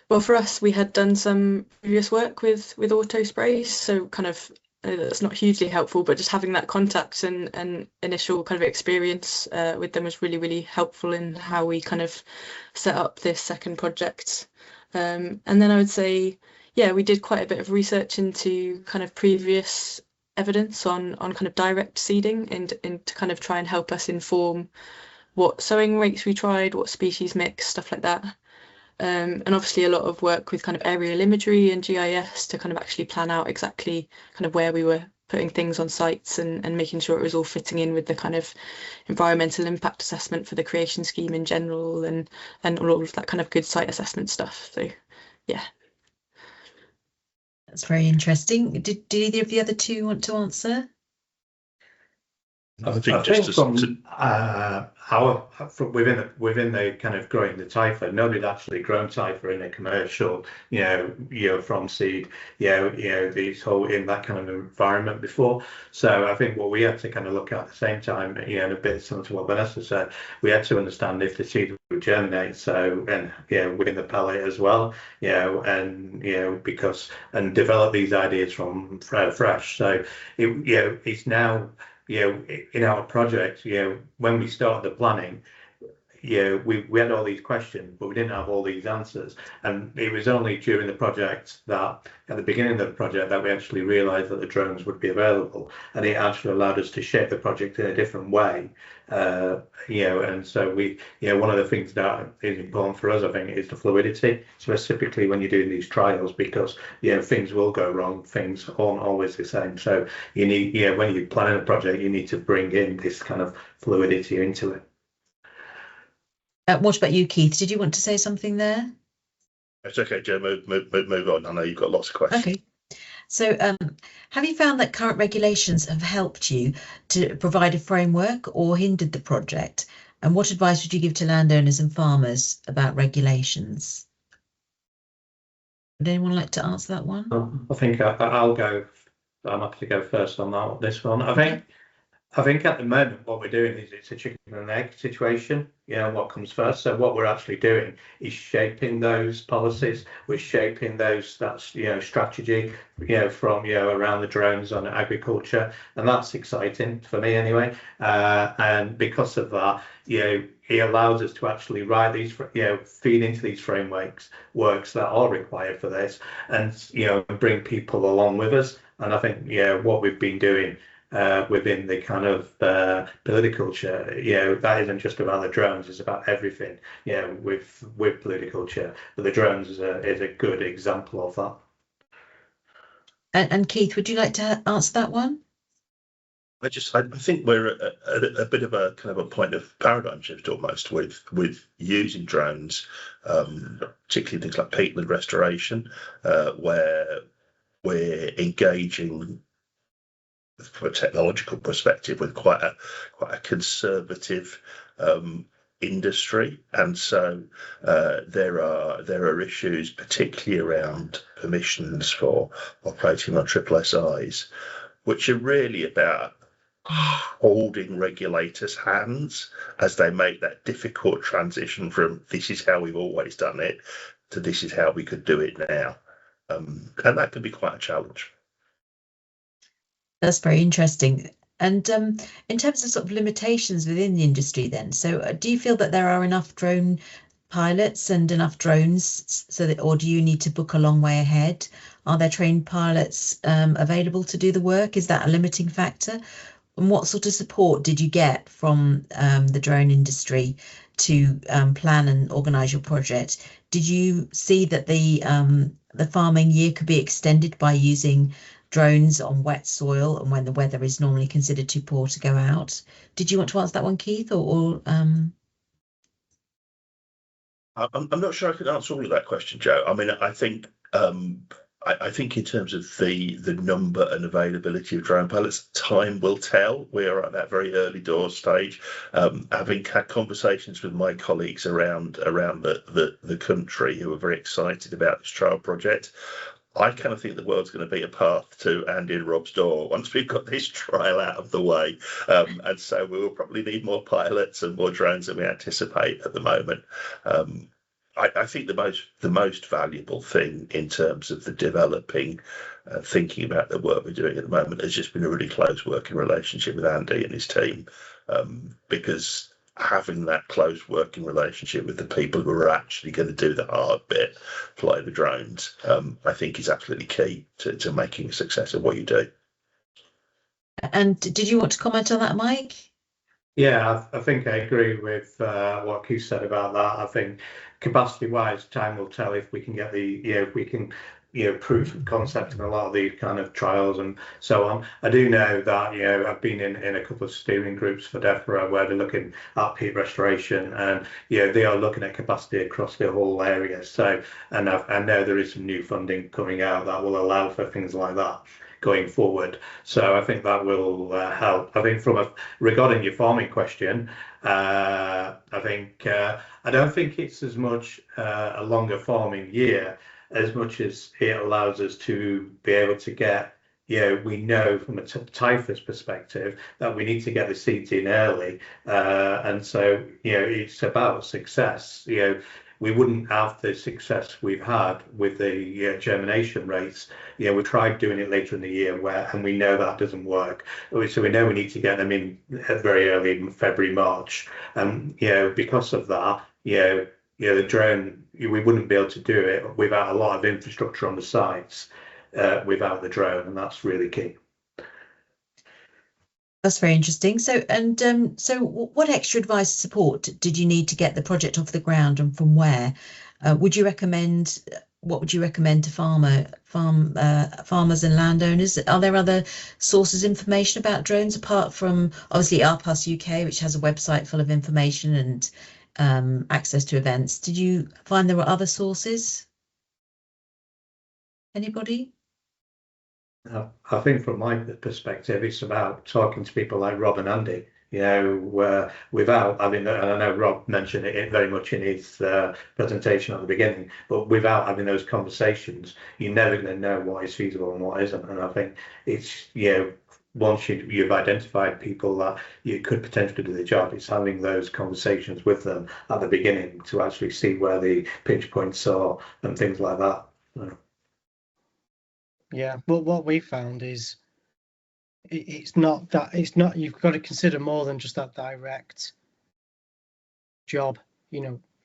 well, for us, we had done some previous work with auto sprays, so kind of that's not hugely helpful, but just having that contact and initial kind of experience with them was really, really helpful in how we kind of set up this second project. And then I would say, yeah, we did quite a bit of research into kind of previous evidence on kind of direct seeding and to kind of try and help us inform what sowing rates we tried, what species mix, stuff like that. And obviously a lot of work with kind of aerial imagery and GIS to kind of actually plan out exactly kind of where we were putting things on sites and making sure it was all fitting in with the kind of environmental impact assessment for the creation scheme in general and all of that kind of good site assessment stuff. So yeah. That's very interesting. Did either of the other two want to answer? I think from within the kind of growing the typha, nobody had actually grown typha in a commercial, from seed, these whole in that kind of environment before. So I think what we had to kind of look at the same time, and a bit similar to what Vanessa said, we had to understand if the seed would germinate. So and within the pellet as well, because and develop these ideas from fresh. So it's now. In our project, when we started the planning, we had all these questions, but we didn't have all these answers. And it was only during the project that, at the beginning of the project, that we actually realised that the drones would be available, and it actually allowed us to shape the project in a different way. And so we, one of the things that is important for us, I think, is the fluidity, specifically when you're doing these trials, because things will go wrong, things aren't always the same. So you need, when you're planning a project, you need to bring in this kind of fluidity into it. What about you, Keith? Did you want to say something there? It's okay, Joe. Move on. I know you've got lots of questions. Okay. So have you found that current regulations have helped you to provide a framework or hindered the project? And what advice would you give to landowners and farmers about regulations? Would anyone like to answer that one? I think I'll go. I'm happy to go first on this one. I think at the moment what we're doing is it's a chicken and egg situation. What comes first? So what we're actually doing is shaping those policies. We're shaping that's strategy from around the drones on agriculture, and that's exciting for me anyway. And because of that, it allows us to actually write these, feed into these works that are required for this, and bring people along with us. And I think what we've been doing within the kind of politiculture, that isn't just about the drones, it's about everything, with politiculture. But the drones is a good example of that. And Keith, would you like to answer that one? I think we're at a bit of a kind of a point of paradigm shift almost with using drones, particularly things like peatland restoration, where we're engaging from a technological perspective with quite a conservative industry, and so there are issues, particularly around permissions for operating on SSSIs, which are really about holding regulators' hands as they make that difficult transition from this is how we've always done it to this is how we could do it now, and that can be quite a challenge. That's very interesting. And in terms of sort of limitations within the industry then, so do you feel that there are enough drone pilots and enough drones so that, or do you need to book a long way ahead? Are there trained pilots available to do the work? Is that a limiting factor? And what sort of support did you get from the drone industry to plan and organise your project? Did you see that the farming year could be extended by using drones on wet soil and when the weather is normally considered too poor to go out? Did you want to answer that one, Keith, or I'm not sure I could answer all of that question, Joe. I mean, I think in terms of the number and availability of drone pilots, time will tell. We are at that very early door stage. Having had conversations with my colleagues around the country who are very excited about this trial project, I kind of think the world's going to be a path to Andy and Rob's door once we've got this trial out of the way. And so we will probably need more pilots and more drones than we anticipate at the moment. I think the most valuable thing in terms of the developing, thinking about the work we're doing at the moment has just been a really close working relationship with Andy and his team, because having that close working relationship with the people who are actually going to do the hard bit, fly the drones, I think is absolutely key to making a success of what you do. And did you want to comment on that, Mike? Yeah, I think I agree with what Keith said about that. I think capacity-wise, time will tell if we can get proof of concept in a lot of these kind of trials and so on. I do know that, I've been in a couple of steering groups for DEFRA where they're looking at peat restoration, and they are looking at capacity across the whole area. So, and I know there is some new funding coming out that will allow for things like that going forward. So I think that will help. I think regarding your farming question, I don't think it's as much a longer farming year as much as it allows us to be able to get, we know from a typhus perspective that we need to get the seeds in early. And so, it's about success. We wouldn't have the success we've had with the germination rates. We tried doing it later in the year and we know that doesn't work. So we know we need to get them in very early in February, March. And, because of that, the drone, we wouldn't be able to do it without a lot of infrastructure on the sites, without the drone, and that's really key. That's very interesting. So what extra advice and support did you need to get the project off the ground, and from where? What would you recommend to farmers and landowners? Are there other sources of information about drones apart from obviously ARPAS-UK, which has a website full of information and access to events? Did you find there were other sources? Anybody? I think from my perspective, it's about talking to people like Rob and Andy, without having, and I know Rob mentioned it very much in his presentation at the beginning, but without having those conversations, you're never going to know what is feasible and what isn't. And I think it's, once you've identified people that you could potentially do the job, it's having those conversations with them at the beginning to actually see where the pinch points are and things like that. Yeah, but what we found is it's not you've got to consider more than just that direct job,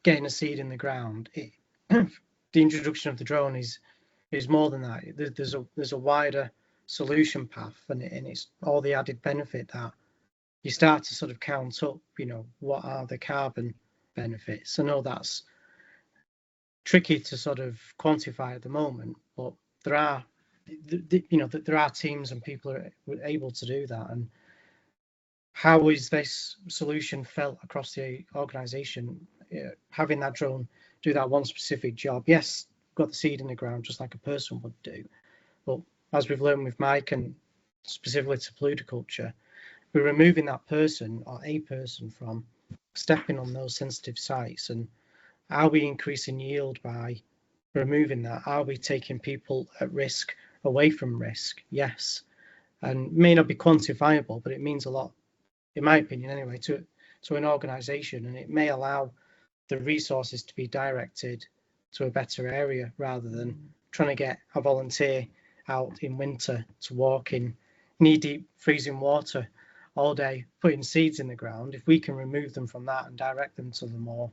getting a seed in the ground. The introduction of the drone is more than that. There's a wider solution path, and it's all the added benefit that you start to sort of count up, what are the carbon benefits. I know that's tricky to sort of quantify at the moment, but there are there are teams and people are able to do that. And how is this solution felt across the organisation? Having that drone do that one specific job, yes, got the seed in the ground just like a person would do, but as we've learned with Mike and specifically to pluviculture, we're removing that person or a person from stepping on those sensitive sites. And are we increasing yield by removing that? Are we taking people at risk away from risk? Yes. And may not be quantifiable, but it means a lot, in my opinion anyway, to an organisation, and it may allow the resources to be directed to a better area rather than trying to get a volunteer out in winter to walk in knee-deep freezing water all day putting seeds in the ground. If we can remove them from that and direct them to the more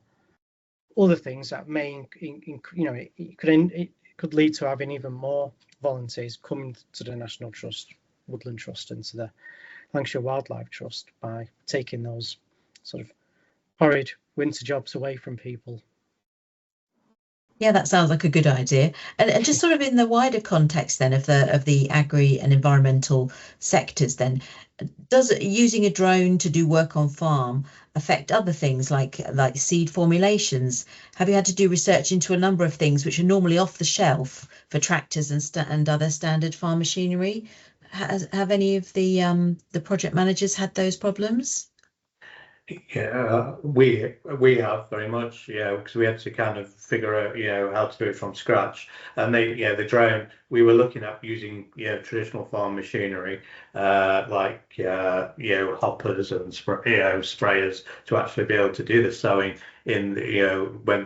other things that may it could lead to having even more volunteers coming to the National Trust, Woodland Trust, and to the Lancashire Wildlife Trust by taking those sort of horrid winter jobs away from people. Yeah, that sounds like a good idea. And just sort of in the wider context then of the agri and environmental sectors, then does using a drone to do work on farm affect other things like seed formulations? Have you had to do research into a number of things which are normally off the shelf for tractors and other standard farm machinery? Have any of the project managers had those problems? Yeah, we have very much, because we had to kind of figure out, how to do it from scratch. And the drone, we were looking at using, traditional farm machinery, like, hoppers and sprayers to actually be able to do the sowing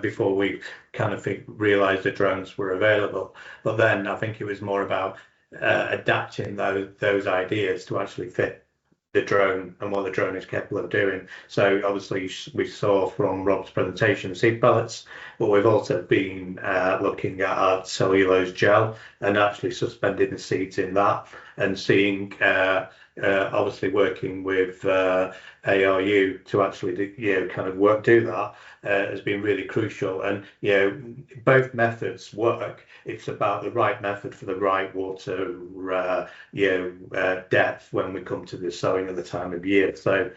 before we kind of realized the drones were available. But then I think it was more about adapting those ideas to actually fit the drone and what the drone is capable of doing. So obviously we saw from Rob's presentation seed pellets, but we've also been looking at our cellulose gel and actually suspending the seeds in that and seeing obviously working with ARU to actually do that has been really crucial. And both methods work. It's about the right method for the right water depth when we come to the sowing at the time of year. So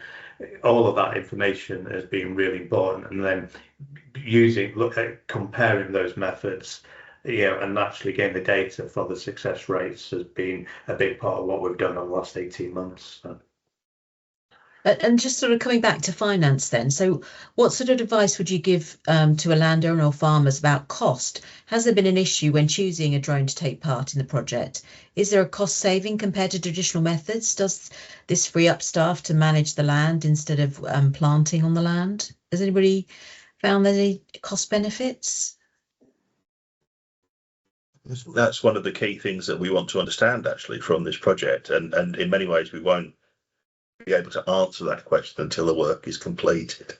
all of that information has been really important, and then comparing those methods and actually getting the data for the success rates has been a big part of what we've done over the last 18 months. So. And just sort of coming back to finance then, so what sort of advice would you give to a landowner or farmers about cost? Has there been an issue when choosing a drone to take part in the project? Is there a cost saving compared to traditional methods? Does this free up staff to manage the land instead of planting on the land? Has anybody found any cost benefits? That's one of the key things that we want to understand actually from this project, and in many ways we won't be able to answer that question until the work is completed.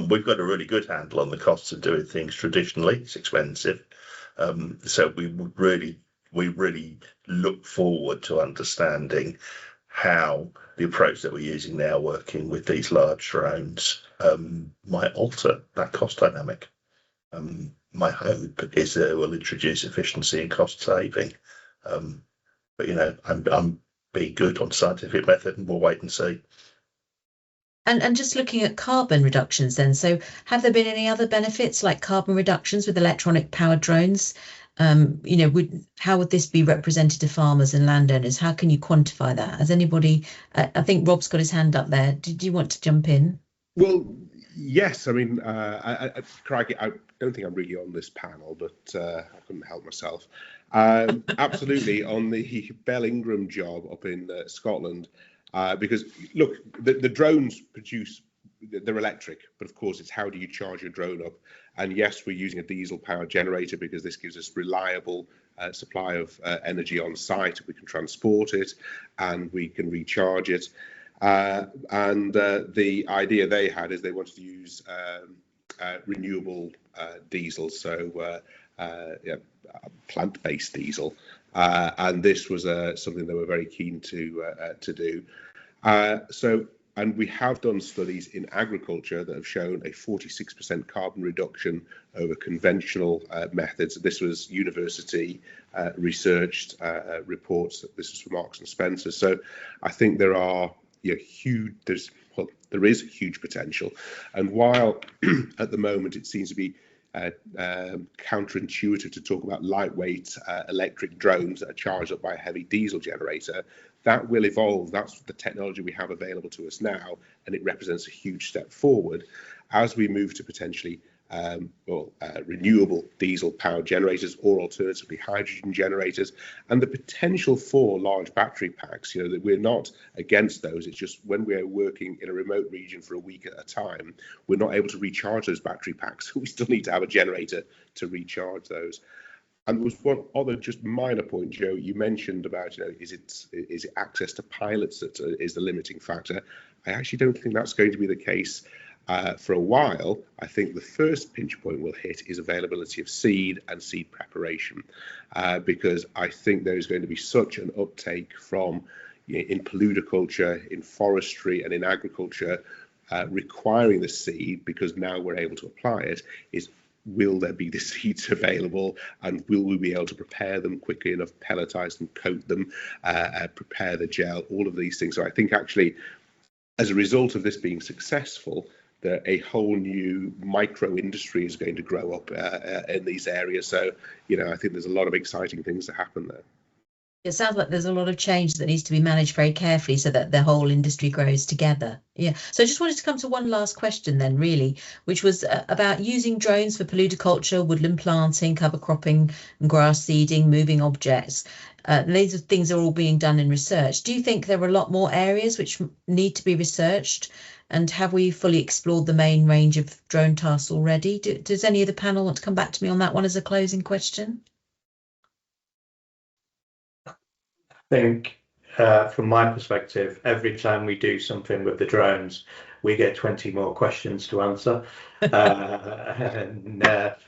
We've got a really good handle on the costs of doing things traditionally. It's expensive, so we really look forward to understanding how the approach that we're using now, working with these large drones, might alter that cost dynamic. My hope is that it will introduce efficiency and cost saving. But I'm being good on scientific method, and we'll wait and see. And just looking at carbon reductions then, so have there been any other benefits like carbon reductions with electronic powered drones? How would this be represented to farmers and landowners? How can you quantify that? Has anybody, I think Rob's got his hand up there. Did you want to jump in? Well, yes. I mean, crikey, I don't think I'm really on this panel, but I couldn't help myself. Absolutely, on the Bell Ingram job up in Scotland, because look, the drones they're electric, but of course it's how do you charge your drone up? And yes, we're using a diesel powered generator because this gives us reliable supply of energy on site. We can transport it and we can recharge it. And the idea they had is they wanted to use renewable diesel, so plant-based diesel, and this was something they were very keen to do. And we have done studies in agriculture that have shown a 46% carbon reduction over conventional methods. This was university researched reports. This was from Marks and Spencer. So I think there are huge. There is huge potential. And while at the moment it seems to be counterintuitive to talk about lightweight electric drones that are charged up by a heavy diesel generator, that will evolve. That's the technology we have available to us now, and it represents a huge step forward as we move to potentially renewable diesel powered generators, or alternatively hydrogen generators, and the potential for large battery packs. That we're not against those. It's just when we're working in a remote region for a week at a time, we're not able to recharge those battery packs. We still need to have a generator to recharge those. And there was one other just minor point, Joe. You mentioned about, is it access to pilots that is the limiting factor? I actually don't think that's going to be the case for a while. I think the first pinch point we'll hit is availability of seed and seed preparation, because I think there is going to be such an uptake from in polluticulture, in forestry, and in agriculture requiring the seed, because now we're able to apply it. Will there be the seeds available, and will we be able to prepare them quickly enough, pelletize them, coat them, prepare the gel, all of these things. So I think actually, as a result of this being successful, a whole new micro industry is going to grow up in these areas. So, I think there's a lot of exciting things to happen there. It sounds like there's a lot of change that needs to be managed very carefully so that the whole industry grows together. Yeah. So I just wanted to come to one last question then, really, which was about using drones for paludiculture, woodland planting, cover cropping, and grass seeding, moving objects. These things are all being done in research. Do you think there are a lot more areas which need to be researched? And have we fully explored the main range of drone tasks already? Does any of the panel want to come back to me on that one as a closing question? I think from my perspective, every time we do something with the drones, we get 20 more questions to answer.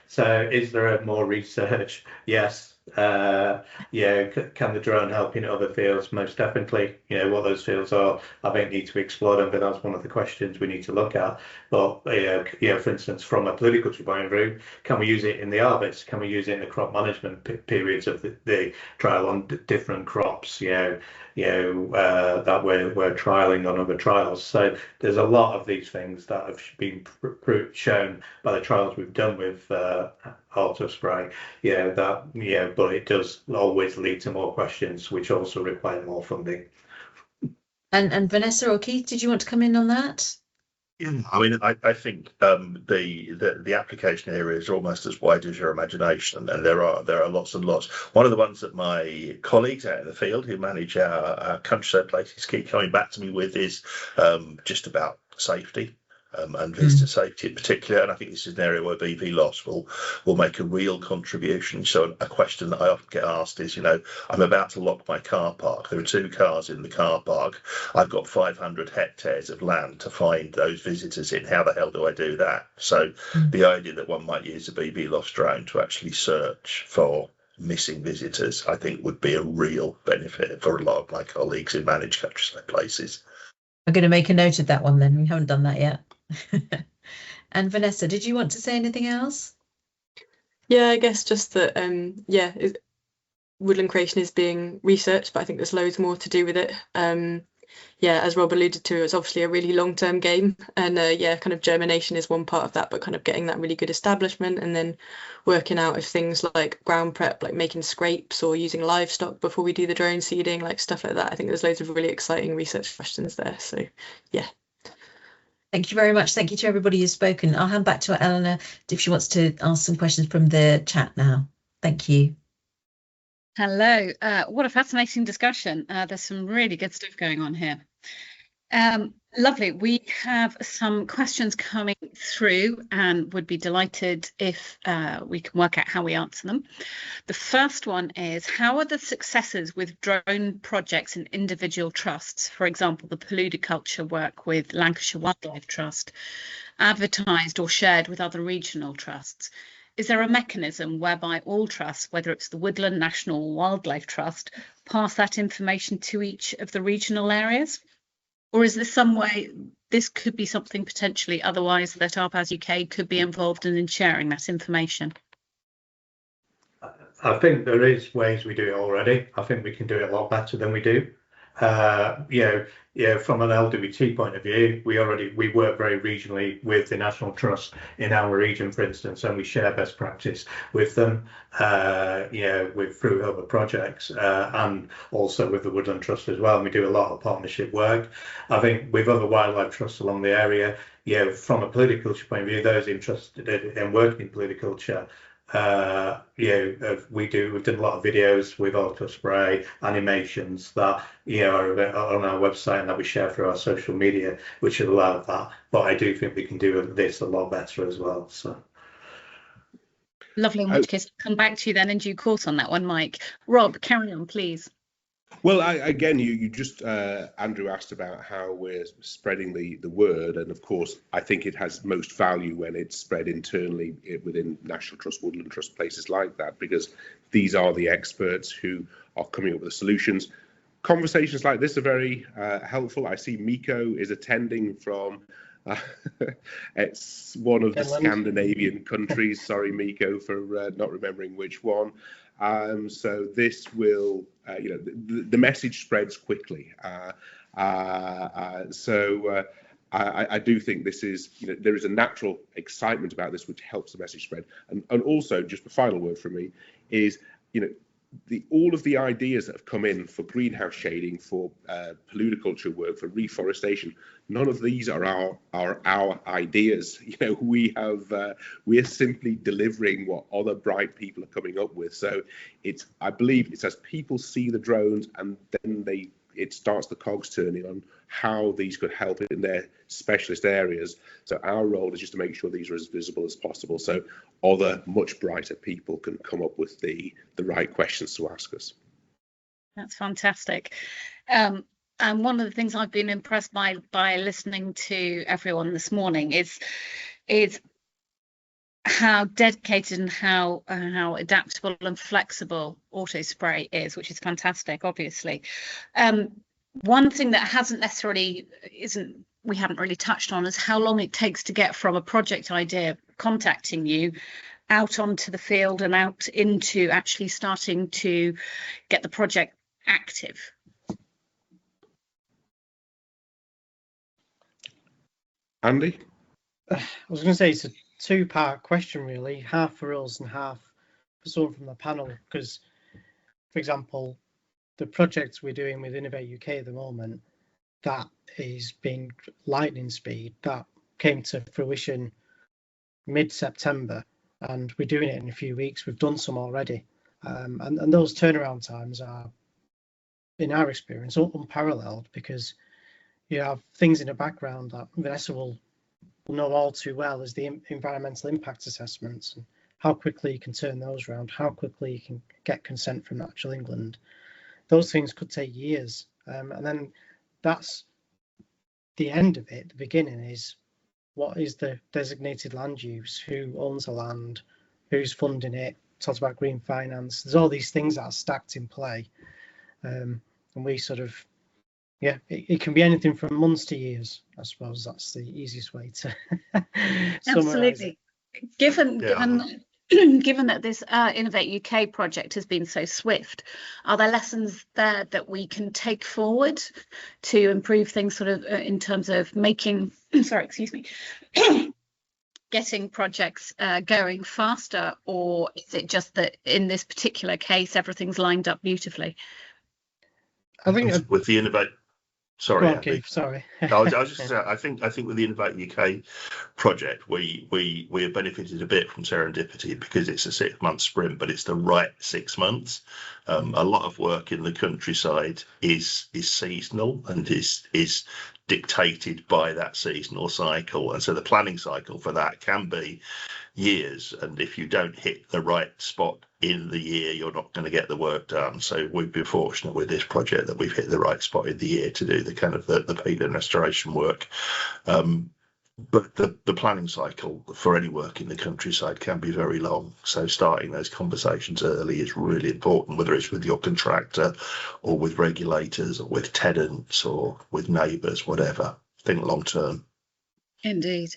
So is there more research? Yes. Yeah, can the drone help in other fields? Most definitely. What those fields are, I think need to be explored, but that's one of the questions we need to look at. But for instance, from a political point of view, can we use it in the harvest? Can we use it in the crop management periods of the trial on different crops? That we're trialing on other trials. So there's a lot of these things that have been shown by the trials we've done with auto spray. But it does always lead to more questions, which also require more funding. And Vanessa or Keith, did you want to come in on that? Yeah, I mean, I think the application area is almost as wide as your imagination, and there are lots and lots. One of the ones that my colleagues out in the field who manage our countryside places keep coming back to me with is just about safety. And visitor safety in particular, and I think this is an area where BV loss will make a real contribution. So a question that I often get asked is, I'm about to lock my car park. There are 2 cars in the car park. I've got 500 hectares of land to find those visitors in. How the hell do I do that? So the idea that one might use a BV loss drone to actually search for missing visitors, I think would be a real benefit for a lot of my colleagues who manage countryside places. I'm going to make a note of that one then. We haven't done that yet. And Vanessa, did you want to say anything else? Yeah, I guess just that woodland creation is being researched, but I think there's loads more to do with it. As Rob alluded to, it's obviously a really long-term game, and kind of germination is one part of that, but kind of getting that really good establishment and then working out if things like ground prep, like making scrapes or using livestock before we do the drone seeding, like stuff like that. I think there's loads of really exciting research questions there. So yeah. Thank you very much. Thank you to everybody who's spoken. I'll hand back to Eleanor if she wants to ask some questions from the chat now. Thank you. Hello. What a fascinating discussion. There's some really good stuff going on here. Lovely. We have some questions coming through and would be delighted if we can work out how we answer them. The first one is, how are the successes with drone projects in individual trusts, for example, the paludiculture work with Lancashire Wildlife Trust, advertised or shared with other regional trusts? Is there a mechanism whereby all trusts, whether it's the Woodland National Wildlife Trust, pass that information to each of the regional areas? Or is there some way this could be something potentially otherwise that ARPAS-UK could be involved in sharing that information? I think there is ways we do it already. I think we can do it a lot better than we do. From an LWT point of view, we work very regionally with the National Trust in our region, for instance, and we share best practice with them, through other projects, and also with the Woodland Trust as well. And we do a lot of partnership work. I think with other wildlife trusts along the area, from a paludiculture point of view, those interested in working in paludiculture, we've done a lot of videos with auto spray animations that are on our website and that we share through our social media, which will allow that. But I do think we can do this a lot better as well. So lovely. In which case, I'll come back to you then in due course on that one, Mike. Rob, carry on, please. Well, again, you just, Andrew asked about how we're spreading the word. And of course, I think it has most value when it's spread internally within National Trust, Woodland Trust, places like that, because these are the experts who are coming up with the solutions. Conversations like this are very helpful. I see Miko is attending from, it's one of the Scandinavian countries. Sorry, Miko, for not remembering which one. So this will, the message spreads quickly. I do think this is, there is a natural excitement about this which helps the message spread. And also, just the final word from me is, all of the ideas that have come in for greenhouse shading, for polluticulture work, for reforestation, none of these are our ideas. You know, we're simply delivering what other bright people are coming up with. So I believe it's as people see the drones, and then it starts the cogs turning on how these could help in their specialist areas. So our role is just to make sure these are as visible as possible, so other much brighter people can come up with the right questions to ask us. That's fantastic. And one of the things I've been impressed by listening to everyone this morning is how dedicated and how adaptable and flexible auto spray is, which is fantastic, obviously. One thing that we haven't really touched on is how long it takes to get from a project idea contacting you out onto the field and out into actually starting to get the project active. Andy? I was going to say it's a two-part question, really, half for us and half for someone from the panel, because, for example, the project we're doing with Innovate UK at the moment, that is being lightning speed. That came to fruition mid-September, and we're doing it in a few weeks. We've done some already, and those turnaround times are, in our experience, unparalleled, because you have things in the background that Vanessa will know all too well, as the environmental impact assessments, and how quickly you can turn those around, how quickly you can get consent from Natural England. Those things could take years, and then that's the end of it. The beginning is, what is the designated land use, who owns the land, who's funding it, talks about green finance. There's all these things that are stacked in play, and we sort of, yeah, it can be anything from months to years. I suppose that's the easiest way to summarize it. Absolutely. Given that this Innovate UK project has been so swift, are there lessons there that we can take forward to improve things, sort of in terms of making, getting projects going faster, or is it just that in this particular case everything's lined up beautifully? I think with the Innovate. Sorry, on, Keith, sorry. I was just saying, I think with the Innovate UK project, we have benefited a bit from serendipity, because it's a 6-month sprint, but it's the right 6 months. A lot of work in the countryside is seasonal and is dictated by that seasonal cycle, and so the planning cycle for that can be years, and if you don't hit the right spot in the year, you're not going to get the work done. So we've been fortunate with this project that we've hit the right spot in the year to do the kind of the peatland restoration work. But the planning cycle for any work in the countryside can be very long. So starting those conversations early is really important, whether it's with your contractor or with regulators or with tenants or with neighbours, whatever. Think long term. Indeed.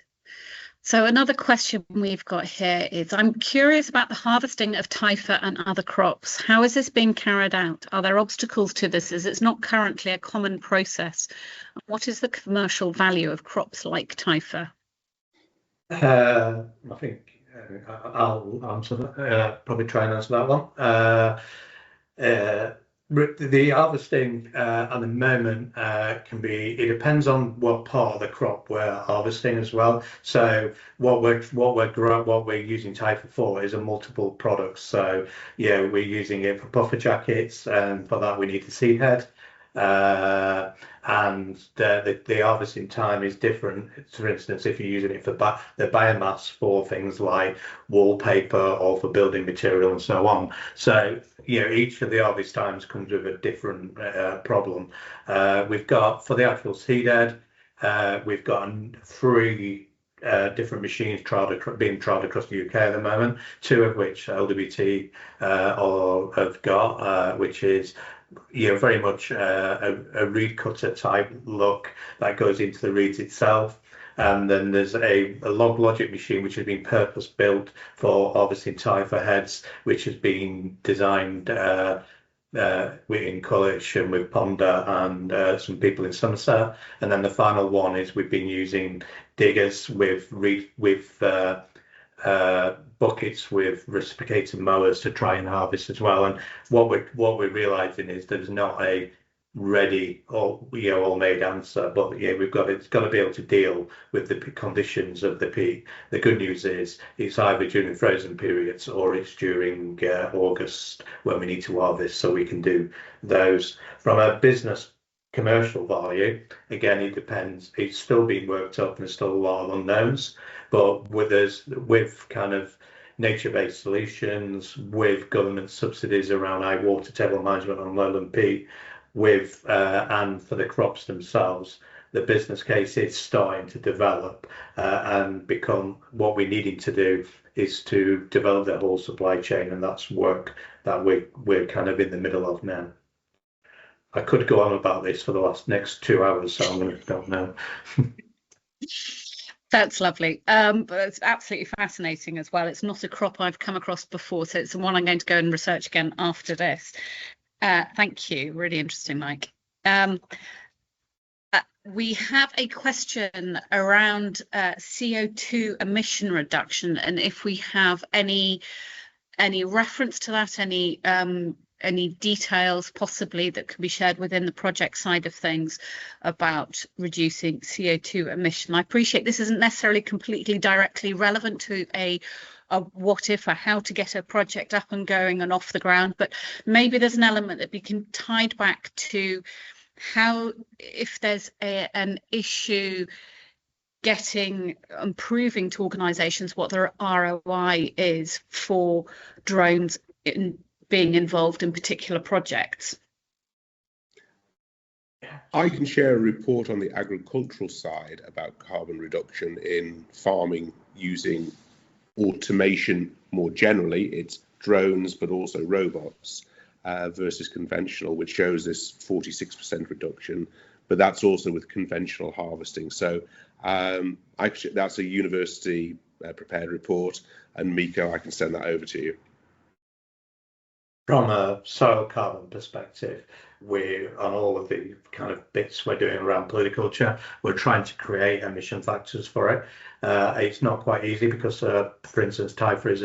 So another question we've got here is, I'm curious about the harvesting of typha and other crops. How is this being carried out? Are there obstacles to this, as it's not currently a common process? What is the commercial value of crops like typha? I think I'll answer that, probably try and answer that one. The harvesting at the moment can be, it depends on what part of the crop we're harvesting as well. So what we're using typha for is a multiple products. So yeah, we're using it for puffer jackets, and for that we need the seed head. And the harvesting time is different. For instance, if you're using it for the biomass for things like wallpaper or for building material and so on. So, you know, each of the harvest times comes with a different problem. We've got, for the actual seed head, we've got 3 different machines being trialled across the UK at the moment, 2 of which LWT have got, which is, you know, very much a reed cutter type look that goes into the reeds itself. And then there's a log logic machine which has been purpose built for harvesting typha heads, which has been designed in coalition with Ponder and some people in Somerset. And then the final one is we've been using diggers with buckets with reciprocating mowers to try and harvest as well. And what we're realizing is there's not a ready or all made answer, but it's got to be able to deal with the conditions of the peak. The good news is it's either during frozen periods or it's during August when we need to harvest, so we can do those. From a business commercial value, again, it depends. It's still being worked up and there's still a lot of unknowns, but with kind of nature-based solutions, with government subsidies around high water table management on lowland peat, with and for the crops themselves, the business case is starting to develop and become. What we're needing to do is to develop the whole supply chain, and that's work that we're kind of in the middle of now. I could go on about this for the next 2 hours, so I'm going to don't know. That's lovely. But it's absolutely fascinating as well. It's not a crop I've come across before, so it's one I'm going to go and research again after this. Thank you. Really interesting, Mike. We have a question around CO2 emission reduction, and if we have any reference to that, any details possibly that can be shared within the project side of things about reducing CO2 emission. I appreciate this isn't necessarily completely directly relevant to a what if or how to get a project up and going and off the ground, but maybe there's an element that we can tie back to how, if there's an issue proving to organisations what their ROI is for drones being involved in particular projects. I can share a report on the agricultural side about carbon reduction in farming using automation more generally. It's drones, but also robots versus conventional, which shows this 46% reduction. But that's also with conventional harvesting. So that's a university prepared report, and Miko, I can send that over to you. From a soil carbon perspective, we're on all of the kind of bits we're doing around polyculture, we're trying to create emission factors for it. It's not quite easy because, for instance, Typha is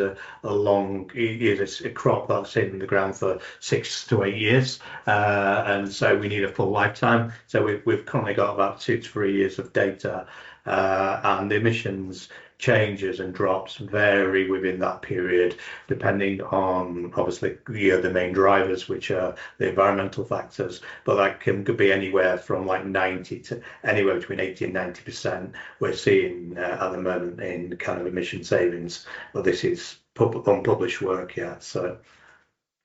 a crop that's in the ground for 6 to 8 years, and so we need a full lifetime. So we've currently got about 2 to 3 years of data, and the emissions changes and drops vary within that period, depending on obviously the main drivers, which are the environmental factors, but that could be anywhere from like 90 to anywhere between 80 and 90% we're seeing at the moment in kind of emission savings. But this is unpublished work yet, so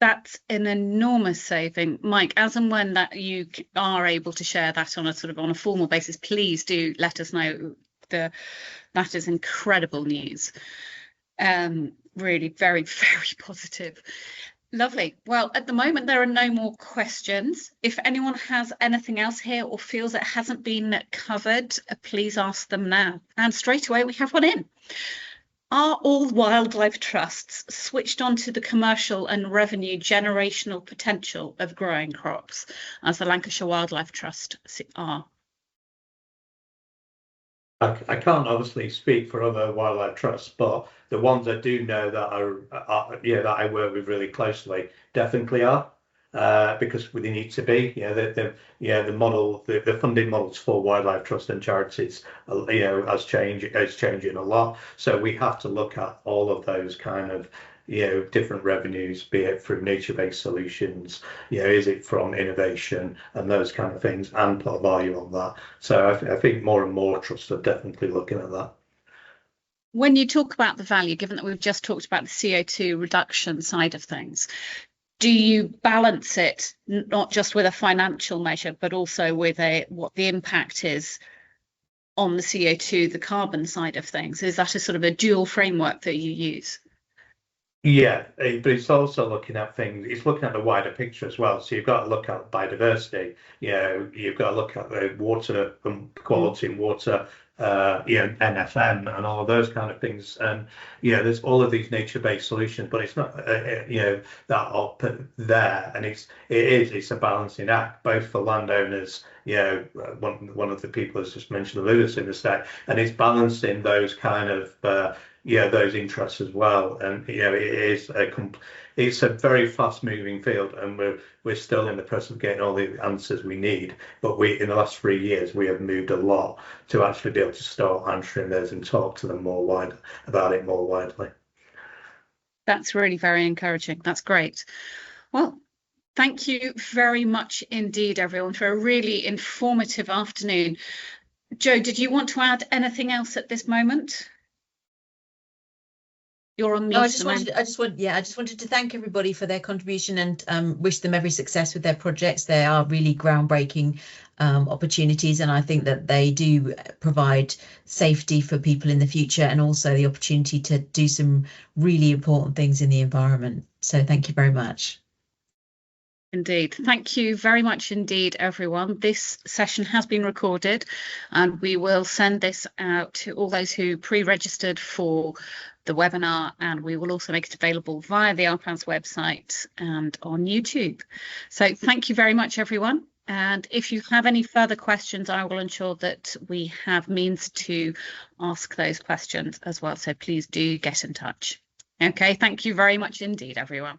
that's an enormous saving. Mike, as and when that you are able to share that on a formal basis, please do let us know. That is incredible news. Really very, very positive. Lovely. Well, at the moment there are no more questions. If anyone has anything else here or feels it hasn't been covered, please ask them now. And straight away we have one in. Are all wildlife trusts switched on to the commercial and revenue generational potential of growing crops, as the Lancashire Wildlife Trust are? I can't obviously speak for other wildlife trusts, but the ones I do know that I work with really closely definitely are, because they need to be. The model, the funding models for wildlife trusts and charities, is changing a lot. So we have to look at all of those kind of different revenues, be it through nature-based solutions, is it from innovation and those kind of things, and put a value on that. So I think more and more trusts are definitely looking at that. When you talk about the value, given that we've just talked about the CO2 reduction side of things, do you balance it not just with a financial measure, but also with what the impact is on the CO2, the carbon side of things? Is that a sort of a dual framework that you use? Yeah, but it's also looking at things, it's looking at the wider picture as well. So you've got to look at biodiversity, you've got to look at the water quality and water, NFM and all of those kind of things. And there's all of these nature-based solutions, but it's not that up there. And it's a balancing act, both for landowners, one of the people has just mentioned the Lewis in the state, and it's balancing those kind of those interests as well. And it's a very fast moving field, and we're still in the process of getting all the answers we need. But in the last 3 years, we have moved a lot to actually be able to start answering those and talk to them about it more widely. That's really very encouraging. That's great. Well, thank you very much indeed, everyone, for a really informative afternoon. Joe, did you want to add anything else at this moment? You're on mute. No, I just wanted to thank everybody for their contribution and wish them every success with their projects. They are really groundbreaking opportunities, and I think that they do provide safety for people in the future, and also the opportunity to do some really important things in the environment. So thank you very much. Indeed. Thank you very much indeed, everyone. This session has been recorded, and we will send this out to all those who pre-registered for the webinar, and we will also make it available via the ARPAS website and on YouTube. So thank you very much, everyone. And if you have any further questions, I will ensure that we have means to ask those questions as well. So please do get in touch. Okay, thank you very much indeed, everyone.